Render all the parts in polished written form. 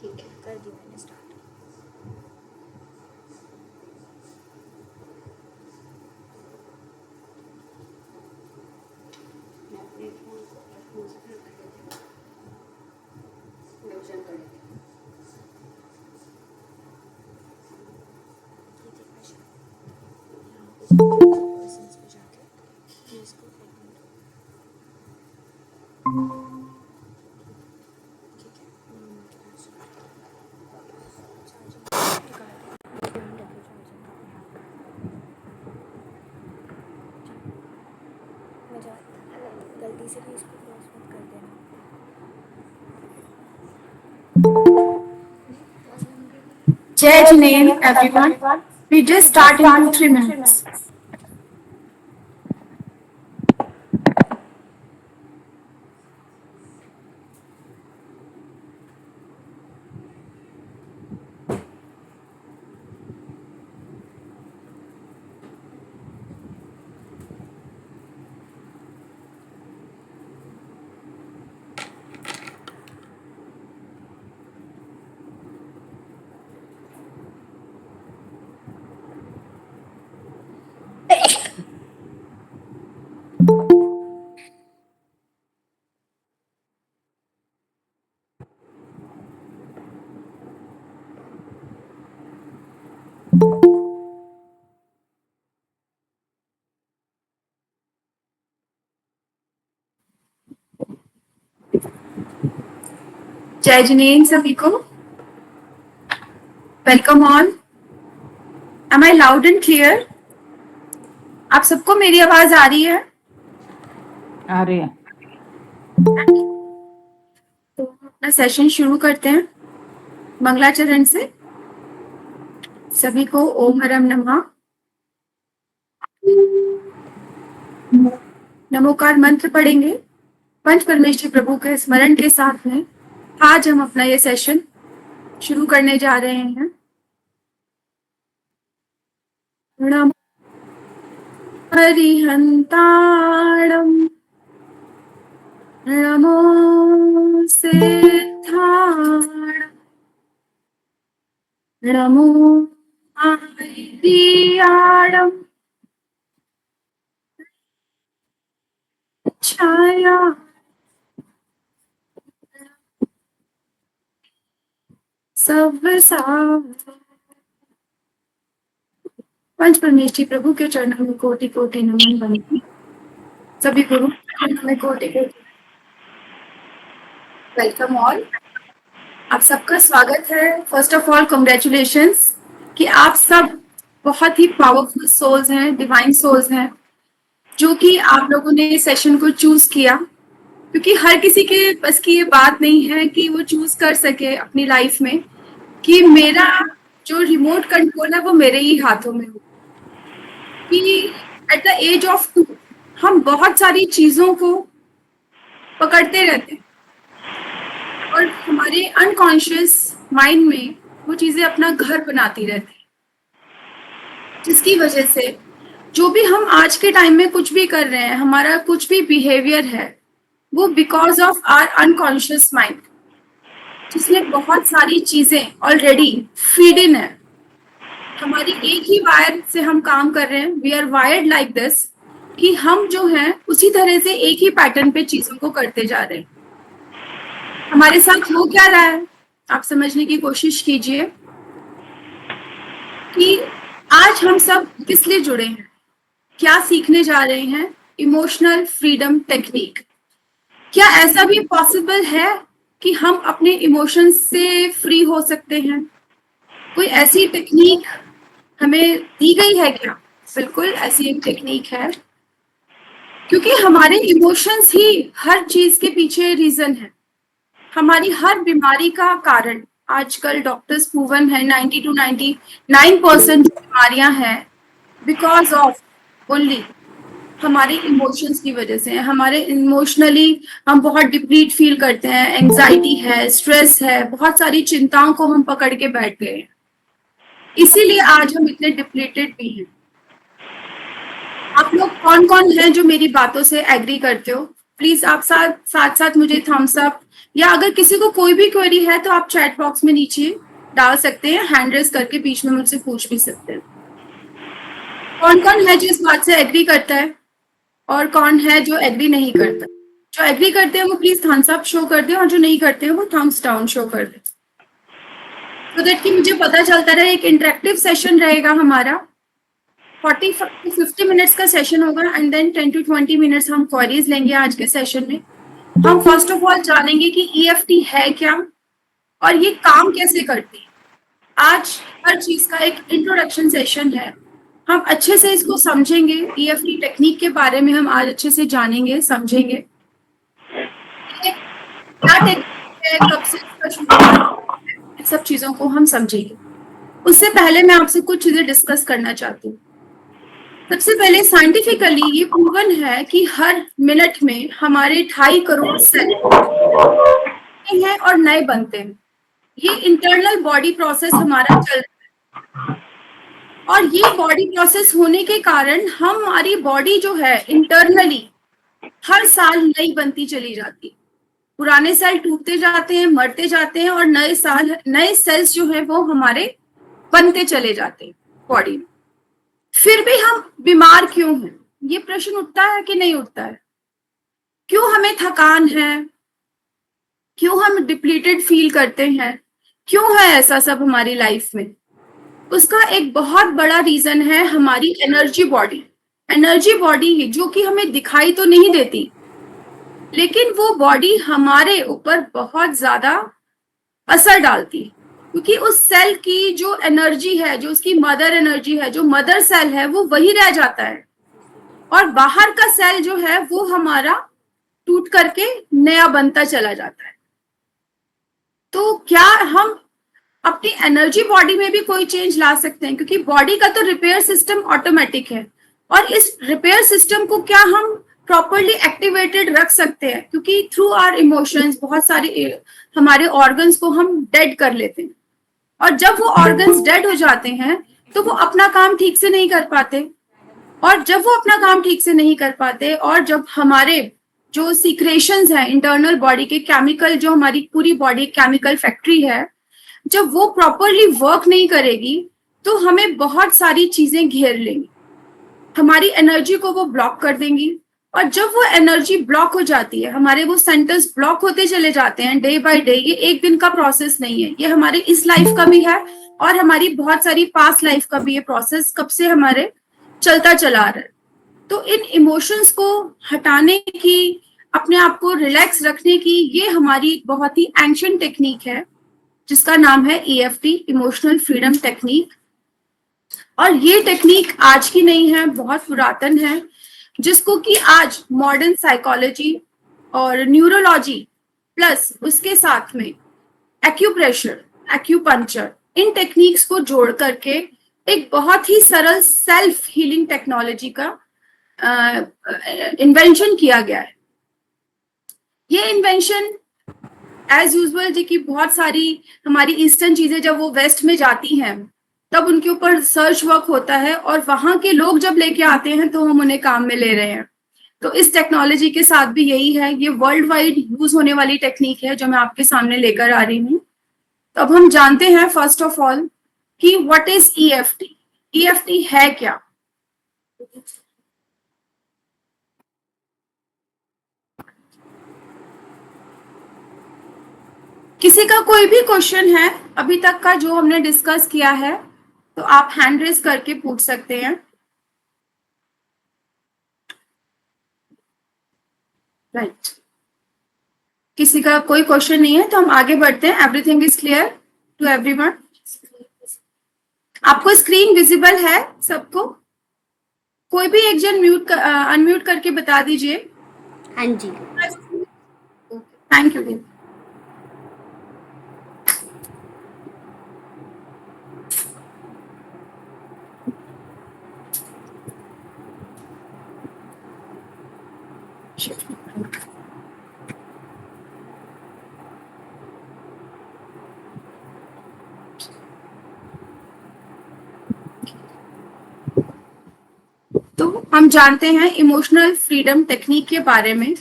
ठीक है, कर दी मैंने स्टार्ट। मैं अपने फोन को एयरफोन से कनेक्ट कर देती हूँ, रिविजन कर लेती हूँ। ये देखना चाहिए यहाँ पे पर्सन्स पे जाके फिर इसको एडमिट, ठीक है। चार्जिंग निकाल के ध्यान रखो चार्जिंग का अपने आप का। मजा गलती से भी इसको क्लोज मत कर देना। Jai Janine, everyone. We just start in 2-3 minutes. Jai Janine, सभी को welcome on. Am I loud and clear? आप सबको मेरी आवाज आ रही है? आ रही है। तो अपना सेशन शुरू करते हैं मंगलाचरण से। सभी को ओम हरम नमः। नमोकार मंत्र पढ़ेंगे पंच परमेश्वर प्रभु के स्मरण के साथ में। आज हम अपना ये सेशन शुरू करने जा रहे हैं। नमो हरिहंताणम, नमो सिद्धाणम, नमो आदित्याणम, छाया सब पंच परमेश्वरी प्रभु के चरणों में कोटि कोटि नमन बनती। सभी गुरु में कोटि कोटि वेलकम ऑल। आप सबका स्वागत है। फर्स्ट ऑफ ऑल कंग्रेचुलेशंस कि आप सब बहुत ही पावरफुल सोल्स हैं, डिवाइन सोल्स हैं, जो कि आप लोगों ने इस सेशन को चूज किया, क्योंकि हर किसी के बस की ये बात नहीं है कि वो चूज कर सके अपनी लाइफ में कि मेरा जो रिमोट कंट्रोल है वो मेरे ही हाथों में हो। कि एट द एज ऑफ 2 हम बहुत सारी चीजों को पकड़ते रहते हैं और हमारे अनकॉन्शियस माइंड में वो चीजें अपना घर बनाती रहती हैं, जिसकी वजह से जो भी हम आज के टाइम में कुछ भी कर रहे हैं, हमारा कुछ भी बिहेवियर है, वो because of our unconscious mind, जिसमें बहुत सारी चीजें ऑलरेडी फीड इन है। हमारी एक ही वायर से हम काम कर रहे हैं। We are wired like this कि हम जो हैं उसी तरह से एक ही पैटर्न पे चीजों को करते जा रहे हैं। हमारे साथ हो क्या रहा है आप समझने की कोशिश कीजिए कि आज हम सब किस लिए जुड़े हैं, क्या सीखने जा रहे हैं। Emotional freedom technique. क्या ऐसा भी पॉसिबल है कि हम अपने इमोशंस से फ्री हो सकते हैं? कोई ऐसी टेक्निक हमें दी गई है क्या? बिल्कुल ऐसी एक टेक्निक है, क्योंकि हमारे इमोशंस ही हर चीज के पीछे रीजन है। हमारी हर बीमारी का कारण आजकल डॉक्टर्स प्रूवन है 90 to 99% बीमारियां हैं बिकॉज ऑफ ओनली हमारे इमोशंस की वजह से। हमारे इमोशनली हम बहुत डिप्लीट फील करते हैं, एंजाइटी है, स्ट्रेस है, बहुत सारी चिंताओं को हम पकड़ के बैठ गए हैं, इसीलिए आज हम इतने डिप्लीटेड भी हैं। आप लोग कौन कौन हैं जो मेरी बातों से एग्री करते हो? प्लीज आप साथ साथ मुझे थम्स अप, या अगर किसी को कोई भी क्वेरी है तो आप चैट बॉक्स में नीचे डाल सकते हैं, हैंड रेज करके बीच में मुझसे पूछ भी सकते हैं। कौन कौन है जो इस बात से एग्री करता है और कौन है जो एग्री नहीं करता? जो एग्री करते हैं वो प्लीज थम्स अप शो कर दें और जो नहीं करते हैं वो थम्स डाउन शो कर दें, so that कि मुझे पता चलता रहे। एक इंटरेक्टिव सेशन रहेगा हमारा, 40 to 50 मिनट्स का सेशन होगा एंड देन 10 to 20 मिनट्स हम क्वेरीज लेंगे। आज के सेशन में हम फर्स्ट ऑफ ऑल जानेंगे कि ईएफटी है क्या और ये काम कैसे करती है। आज हर चीज का एक इंट्रोडक्शन सेशन है, हम अच्छे से इसको समझेंगे। ईएफटी टेक्निक के बारे में हम आज अच्छे से जानेंगे, समझेंगे क्या टेक्निक है, कब से इसका शुरू हुआ, इन सब चीजों को हम समझेंगे। उससे पहले मैं आपसे कुछ चीजें डिस्कस करना चाहती हूँ। सबसे पहले साइंटिफिकली ये प्रूवन है कि हर मिनट में हमारे 2.5 करोड़ सेल हैं और नए बनते हैं। ये इंटरनल बॉडी प्रोसेस हमारा चल रहा है और ये बॉडी प्रोसेस होने के कारण हमारी बॉडी जो है इंटरनली हर साल नई बनती चली जाती है। पुराने सेल टूटते जाते हैं, मरते जाते हैं और नए सेल्स जो है वो हमारे बनते चले जाते हैं बॉडी में। फिर भी हम बीमार क्यों हैं? ये प्रश्न उठता है कि नहीं उठता है? क्यों हमें थकान है? क्यों हम डिप्लीटेड फील करते हैं? क्यों है ऐसा सब हमारी लाइफ में? उसका एक बहुत बड़ा रीजन है हमारी एनर्जी बॉडी। एनर्जी बॉडी जो कि हमें दिखाई तो नहीं देती, लेकिन वो बॉडी हमारे ऊपर बहुत ज्यादा असर डालती है, क्योंकि उस सेल की जो एनर्जी है, जो उसकी मदर एनर्जी है, जो मदर सेल है, वो वही रह जाता है और बाहर का सेल जो है वो हमारा टूट करके नया बनता चला जाता है। तो क्या हम अपनी एनर्जी बॉडी में भी कोई चेंज ला सकते हैं? क्योंकि बॉडी का तो रिपेयर सिस्टम ऑटोमेटिक है और इस रिपेयर सिस्टम को क्या हम प्रॉपरली एक्टिवेटेड रख सकते हैं? क्योंकि थ्रू आवर इमोशंस बहुत सारे हमारे ऑर्गन्स को हम डेड कर लेते हैं और जब वो ऑर्गन्स डेड हो जाते हैं तो वो अपना काम ठीक से नहीं कर पाते, और जब वो अपना काम ठीक से नहीं कर पाते और जब हमारे जो सीक्रेशंस है इंटरनल बॉडी के केमिकल, जो हमारी पूरी बॉडी केमिकल फैक्ट्री है, जब वो प्रॉपरली वर्क नहीं करेगी तो हमें बहुत सारी चीजें घेर लेंगी, हमारी एनर्जी को वो ब्लॉक कर देंगी। और जब वो एनर्जी ब्लॉक हो जाती है, हमारे वो सेंटर्स ब्लॉक होते चले जाते हैं डे बाय डे। ये एक दिन का प्रोसेस नहीं है, ये हमारे इस लाइफ का भी है और हमारी बहुत सारी पास्ट लाइफ का भी ये प्रोसेस कब से हमारे चलता चला आ रहा है। तो इन इमोशंस को हटाने की, अपने आप को रिलैक्स रखने की, ये हमारी बहुत ही एंशिएंट टेक्निक है जिसका नाम है ईएफटी, इमोशनल फ्रीडम टेक्निक। और ये टेक्निक आज की नहीं है, बहुत पुरातन है, जिसको कि आज मॉडर्न साइकोलॉजी और न्यूरोलॉजी प्लस उसके साथ में एक्यूप्रेशर, एक्यूपंक्चर, इन टेक्निक्स को जोड़ करके एक बहुत ही सरल सेल्फ हीलिंग टेक्नोलॉजी का इन्वेंशन किया गया है। ये इन्वेंशन एज यूजुअल जी की बहुत सारी हमारी ईस्टर्न चीजें जब वो वेस्ट में जाती हैं तब उनके ऊपर सर्च वर्क होता है और वहां के लोग जब लेके आते हैं तो हम उन्हें काम में ले रहे हैं। तो इस टेक्नोलॉजी के साथ भी यही है, ये वर्ल्ड वाइड यूज होने वाली टेक्निक है जो मैं आपके सामने लेकर आ रही हूँ। तो अब हम जानते हैं फर्स्ट ऑफ ऑल कि व्हाट इज ईएफटी। ईएफटी है क्या? किसी का कोई भी क्वेश्चन है अभी तक का जो हमने डिस्कस किया है तो आप हैंड रेज करके पूछ सकते हैं। राइट, किसी का कोई क्वेश्चन नहीं है तो हम आगे बढ़ते हैं। Everything is clear to everyone? आपको स्क्रीन विजिबल है सबको? कोई भी एक जन अनम्यूट करके बता दीजिए। हाँ जी। Thank you. तो हम जानते हैं इमोशनल फ्रीडम टेक्निक के बारे में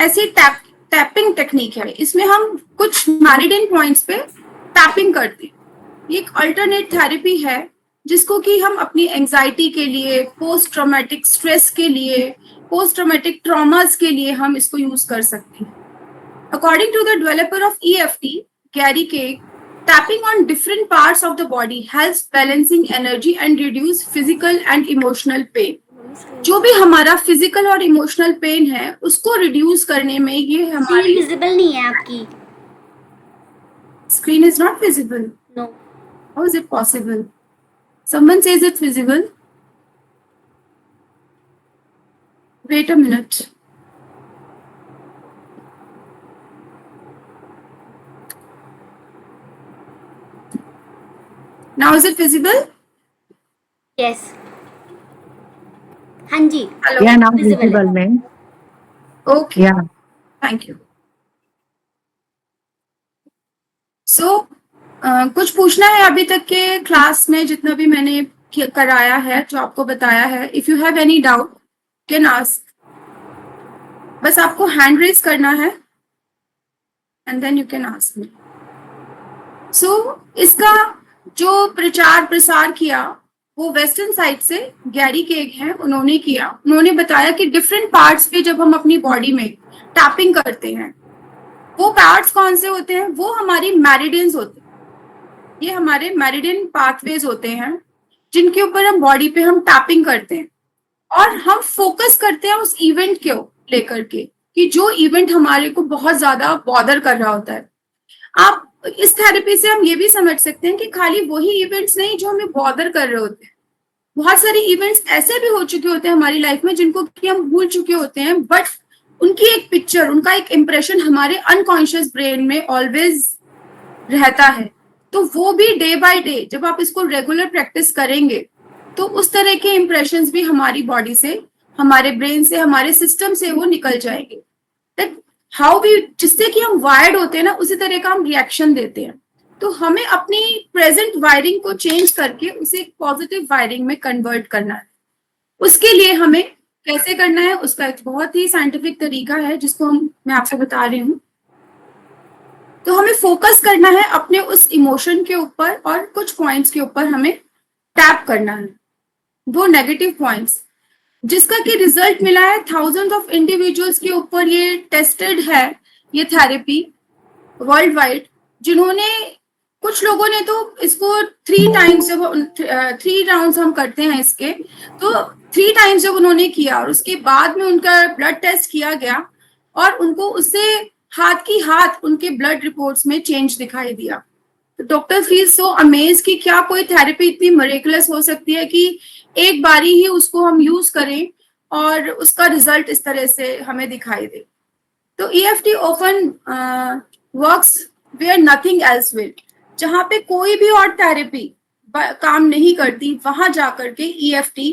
ऐसी टैपिंग टेक्निक है, इसमें हम कुछ मैरिडियन पॉइंट्स पे टैपिंग करते हैं। ये एक अल्टरनेट थेरेपी है जिसको कि हम अपनी एंजाइटी के लिए, पोस्ट ट्रॉमेटिक स्ट्रेस के लिए, पोस्ट ट्रॉमेटिक ट्रॉमास के लिए हम इसको यूज कर सकते हैं। According to the developer of EFT, Gary Craig, tapping on different parts of the body helps balancing energy and reduce physical and emotional pain. जो भी हमारा फिजिकल और इमोशनल पेन है उसको रिड्यूस करने में ये हमारी विजिबल नहीं है आपकी screen is not visible. No how is it possible? Someone says it's visible. Wait a minute. Now is it visible? Yes हाँ जी Hello. Yeah, now Visible visible, है। ma'am. Okay. Yeah. Thank you. So, कुछ पूछना है अभी तक के class में जितना भी मैंने कराया है, जो आपको बताया है. If you have any doubt, can ask. बस आपको हैंड रेज करना है and then you can ask me. So, इसका जो प्रचार प्रसार किया वो वेस्टर्न साइड से गैरी केग हैं, उन्होंने किया. उन्होंने बताया कि डिफरेंट पार्ट्स पे जब हम अपनी बॉडी में टैपिंग करते हैं, वो पार्ट्स कौन से होते हैं? वो हमारी मैरिडियंस होते हैं. ये हमारे मैरिडियन पाथवेज होते हैं जिनके ऊपर हम बॉडी पे हम टैपिंग करते हैं और हम फोकस करते हैं उस इवेंट को लेकर के कि जो इवेंट हमारे को बहुत ज्यादा बॉदर कर रहा होता है. आप इस थेरेपी से हम ये भी समझ सकते हैं कि खाली वही इवेंट्स नहीं जो हमें बॉदर कर रहे होते हैं, बहुत सारे इवेंट्स ऐसे भी हो चुके होते हैं हमारी लाइफ में जिनको कि हम भूल चुके होते हैं, बट उनकी एक पिक्चर, उनका एक इम्प्रेशन हमारे अनकॉन्शियस ब्रेन में ऑलवेज रहता है. तो वो भी डे बाय डे जब आप इसको रेगुलर प्रैक्टिस करेंगे तो उस तरह के इम्प्रेशंस भी हमारी बॉडी से, हमारे ब्रेन से, हमारे सिस्टम से वो निकल जाएंगे. हाउ भी, जिससे कि हम वायर्ड होते हैं ना, उसी तरह का हम रिएक्शन देते हैं. तो हमें अपनी प्रेजेंट वायरिंग को चेंज करके उसे एक पॉजिटिव वायरिंग में कन्वर्ट करना है. उसके लिए हमें कैसे करना है, उसका एक बहुत ही साइंटिफिक तरीका है जिसको मैं आपसे बता रही हूँ. तो हमें फोकस करना है अपने उस इमोशन के ऊपर और कुछ पॉइंट्स के ऊपर हमें टैप करना है, वो नेगेटिव पॉइंट्स जिसका कि रिजल्ट मिला है थाउजेंड ऑफ इंडिविजुअल्स के ऊपर. ये टेस्टेड है ये थेरेपी वर्ल्ड वाइड, जिन्होंने, कुछ लोगों ने तो इसको 3 टाइम्स, जब 3 राउंड्स हम करते हैं इसके, तो 3 टाइम्स जब उन्होंने किया और उसके बाद में उनका ब्लड टेस्ट किया गया और उनको उससे हाथ की हाथ उनके ब्लड रिपोर्ट्स में चेंज दिखाई दिया. तो डॉक्टर फील सो अमेज कि क्या कोई थेरेपी इतनी मिरेकलस हो सकती है कि एक बारी ही उसको हम यूज करें और उसका रिजल्ट इस तरह से हमें दिखाई दे. तो EFT often works where nothing else will. जहां पे कोई भी और थेरेपी काम नहीं करती, वहां जाकर के EFT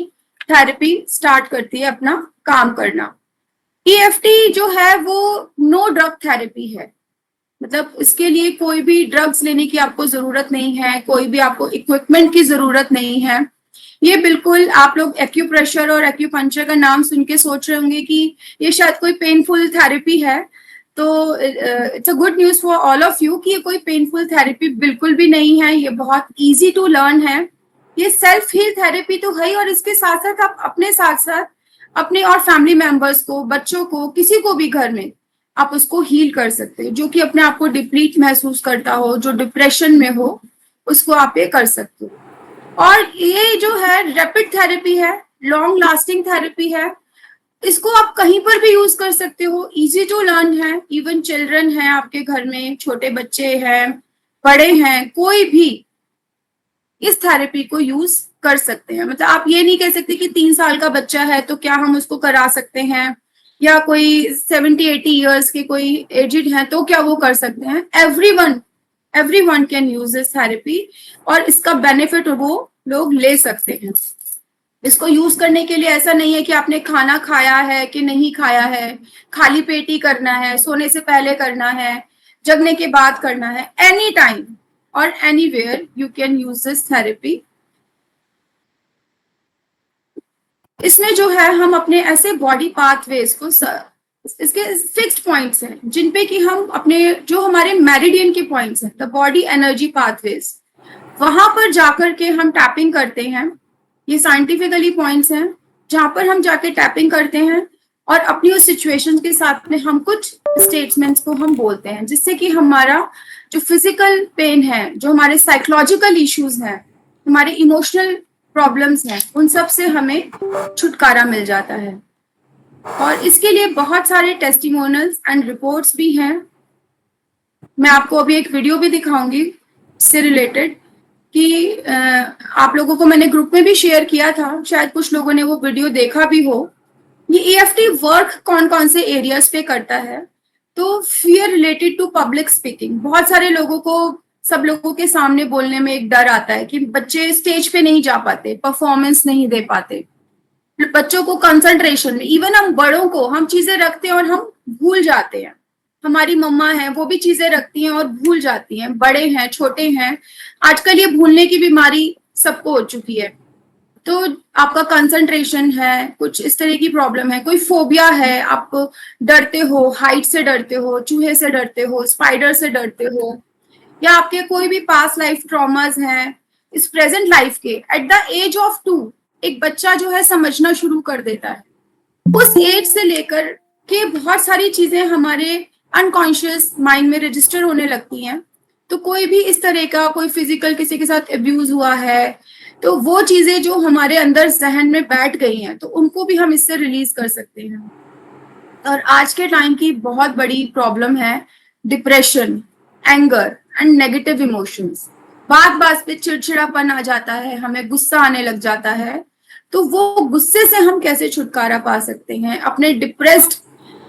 थेरेपी स्टार्ट करती है अपना काम करना. EFT जो है वो नो ड्रग थेरेपी है, मतलब इसके लिए कोई भी ड्रग्स लेने की आपको जरूरत नहीं है, कोई भी आपको इक्विपमेंट की जरूरत नहीं है. ये बिल्कुल, आप लोग एक्यूप्रेशर और एक्यूपंक्चर का नाम सुन के सोच रहे होंगे कि ये शायद कोई पेनफुल थेरेपी है. तो it's a good news for all of you कि ये कोई पेनफुल थेरेपी बिल्कुल भी नहीं है. ये बहुत इजी टू लर्न है. ये सेल्फ हील थेरेपी तो है ही, और इसके साथ साथ आप अपने साथ साथ अपने और फैमिली मेंबर्स को, बच्चों को, किसी को भी घर में आप उसको हील कर सकते हैं. जो कि अपने आप को डिप्लीट महसूस करता हो, जो डिप्रेशन में हो, उसको आप ये कर सकते हो. और ये जो है रैपिड थेरेपी है, लॉन्ग लास्टिंग थेरेपी है. इसको आप कहीं पर भी यूज कर सकते हो, इजी टू लर्न है. इवन चिल्ड्रन है आपके घर में, छोटे बच्चे हैं, बड़े हैं, कोई भी इस थेरेपी को यूज कर सकते हैं. मतलब आप ये नहीं कह सकते कि 3 साल का बच्चा है तो क्या हम उसको करा सकते हैं, या कोई 70-80 इयर्स के कोई एजिड हैं तो क्या वो कर सकते हैं. Everyone can use this therapy और इसका बेनिफिट वो लोग ले सकते हैं. इसको यूज करने के लिए ऐसा नहीं है कि आपने खाना खाया है कि नहीं खाया है, खाली पेट ही करना है, सोने से पहले करना है, जगने के बाद करना है. एनी टाइम और anywhere you can use this therapy. इसमें जो है हम अपने ऐसे बॉडी पाथवेज को इसके फिक्स्ड पॉइंट्स हैं जिन पे कि हम अपने जो हमारे मेरिडियन के पॉइंट्स हैं, द बॉडी एनर्जी पाथवेज, वहां पर जाकर के हम टैपिंग करते हैं। ये साइंटिफिकली पॉइंट्स हैं जहां पर हम जाके टैपिंग करते हैं और अपनी उस सिचुएशन के साथ में हम कुछ स्टेटमेंट्स को हम बोलते हैं, जिससे कि हमारा जो फिजिकल पेन है, जो हमारे साइकोलॉजिकल इश्यूज हैं, हमारे इमोशनल प्रॉब्लम्स हैं, उन सब से हमें छुटकारा मिल जाता है। और इसके लिए बहुत सारे टेस्टिमोनियल्स एंड रिपोर्ट्स भी हैं। मैं आपको अभी एक वीडियो भी दिखाऊंगी इससे रिलेटेड कि आप लोगों को मैंने ग्रुप में भी शेयर किया था, शायद कुछ लोगों ने वो वीडियो देखा भी हो। ये EFT वर्क कौन कौन से एरियाज पे करता है? तो fear related to public speaking, बहुत सारे लोगों को, सब लोगों के सामने बोलने में एक डर आता है कि बच्चे स्टेज पे नहीं जा पाते, परफॉर्मेंस नहीं दे पाते, बच्चों को कंसंट्रेशन में, इवन हम बड़ों को हम चीजें रखते हैं और हम भूल जाते हैं। हमारी मम्मा है वो भी चीजें रखती हैं और भूल जाती हैं, बड़े हैं छोटे हैं, आजकल ये भूलने की बीमारी सबको हो चुकी है। तो आपका कंसंट्रेशन है, कुछ इस तरह की प्रॉब्लम है, कोई फोबिया है, आप डरते हो, हाइट से डरते हो, चूहे से डरते हो, स्पाइडर से डरते हो, या आपके कोई भी पास्ट लाइफ ट्रॉमास हैं, इस प्रेजेंट लाइफ के एट द एज ऑफ 2 एक बच्चा जो है समझना शुरू कर देता है। उस एज से लेकर के बहुत सारी चीजें हमारे अनकॉन्शियस माइंड में रजिस्टर होने लगती हैं। तो कोई भी इस तरह का कोई फिजिकल किसी के साथ अब्यूज हुआ है, तो वो चीजें जो हमारे अंदर जहन में बैठ गई हैं, तो उनको भी हम इससे रिलीज कर सकते हैं। और आज के टाइम की बहुत बड़ी प्रॉब्लम है depression, anger and negative emotions. बात बात पे चिड़चिड़ापन आ जाता है, हमें गुस्सा आने लग जाता है। तो वो गुस्से से हम कैसे छुटकारा पा सकते हैं? अपने डिप्रेस्ड,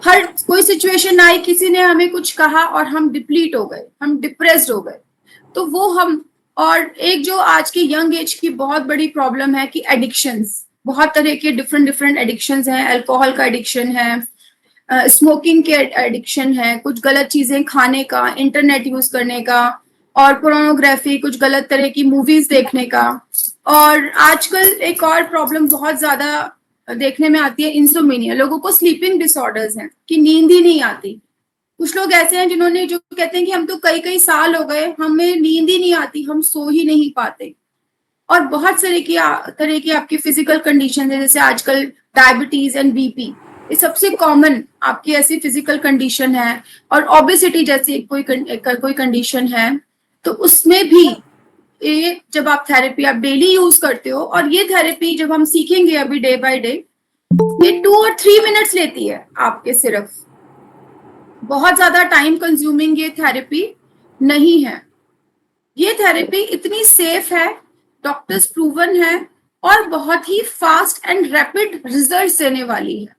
हर कोई सिचुएशन आई, किसी ने हमें कुछ कहा और हम डिप्लीट हो गए, हम डिप्रेस्ड हो गए, तो वो हम, और एक जो आज के यंग एज की बहुत बड़ी प्रॉब्लम है कि एडिक्शंस, बहुत तरह के डिफरेंट डिफरेंट एडिक्शंस हैं। अल्कोहल का एडिक्शन है, स्मोकिंग के एडिक्शन है, कुछ गलत चीजें खाने का, इंटरनेट यूज करने का, और पोर्नोग्राफी, कुछ गलत तरह की मूवीज देखने का। और आजकल एक और प्रॉब्लम बहुत ज्यादा देखने में आती है, इंसोमेनिया। लोगों को स्लीपिंग डिसऑर्डर्स हैं कि नींद ही नहीं आती। कुछ लोग ऐसे हैं जिन्होंने, जो कहते हैं कि हम तो कई कई साल हो गए, हमें नींद ही नहीं आती, हम सो ही नहीं पाते। और बहुत तरह की आपकी फिजिकल कंडीशन है, जैसे आजकल डायबिटीज एंड बीपी, ये सबसे कॉमन आपकी ऐसी फिजिकल कंडीशन है। और ओबेसिटी जैसी कोई कंडीशन है, तो उसमें भी ये जब आप थेरेपी आप डेली यूज करते हो, और ये थेरेपी जब हम सीखेंगे अभी डे बाय डे, ये 2 और 3 मिनट्स लेती है आपके सिर्फ। बहुत ज्यादा टाइम कंज्यूमिंग ये थेरेपी नहीं है। ये थेरेपी इतनी सेफ है, डॉक्टर्स प्रूवन है, और बहुत ही फास्ट एंड रैपिड रिजल्ट देने वाली है।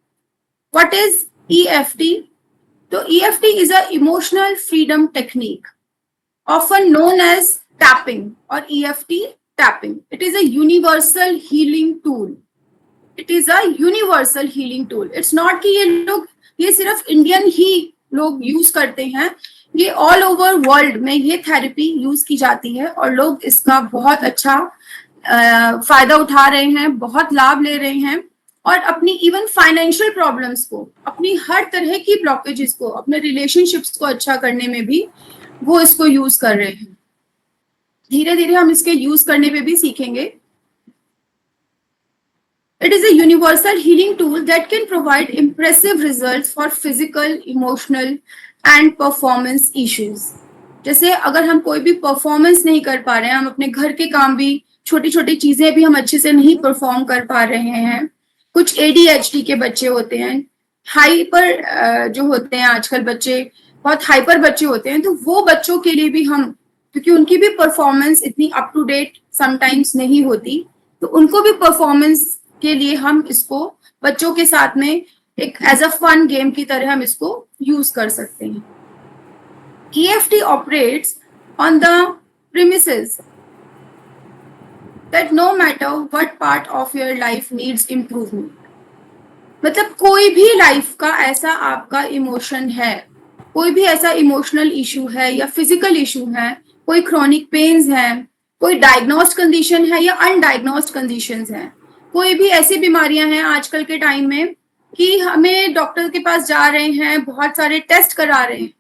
What is EFT? तो EFT is a emotional freedom technique, often known as tapping or EFT tapping. It is a universal healing tool. It is a universal healing tool. It's not कि ये सिर्फ Indian ही लोग use करते हैं, ये all over world में ये therapy use की जाती है, और लोग इसका बहुत अच्छा फायदा उठा रहे हैं, बहुत लाभ ले रहे हैं, और अपनी इवन फाइनेंशियल प्रॉब्लम्स को, अपनी हर तरह की ब्लॉकेजेस को, अपने रिलेशनशिप्स को अच्छा करने में भी वो इसको यूज कर रहे हैं। धीरे धीरे हम इसके यूज करने पे भी सीखेंगे। It is a universal healing tool that can provide impressive results for physical, emotional and performance issues. जैसे अगर हम कोई भी परफॉर्मेंस नहीं कर पा रहे हैं, हम अपने घर के काम भी, छोटी छोटी चीजें भी हम अच्छे से नहीं परफॉर्म कर पा रहे हैं, कुछ ADHD के बच्चे होते हैं, हाइपर जो होते हैं आजकल बच्चे, बहुत हाइपर बच्चे होते हैं, तो वो बच्चों के लिए भी हम, क्योंकि उनकी भी परफॉर्मेंस इतनी अप टू डेट समटाइम्स नहीं होती, तो उनको भी परफॉर्मेंस के लिए हम इसको बच्चों के साथ में एक एज अ फन गेम की तरह हम इसको यूज कर सकते हैं। EFT operates on the premises that no matter what part of your life needs improvement. मतलब कोई भी लाइफ का ऐसा आपका इमोशन है, कोई भी ऐसा इमोशनल इशू है या फिजिकल इशू है, कोई क्रॉनिक पेन्स है, कोई डायग्नोस्ड कंडीशन है या अनडायग्नोस्ड कंडीशंस हैं, कोई भी ऐसी बीमारियां हैं आजकल के टाइम में कि हमें डॉक्टर के पास जा रहे हैं, बहुत सारे टेस्ट करा रहे हैं,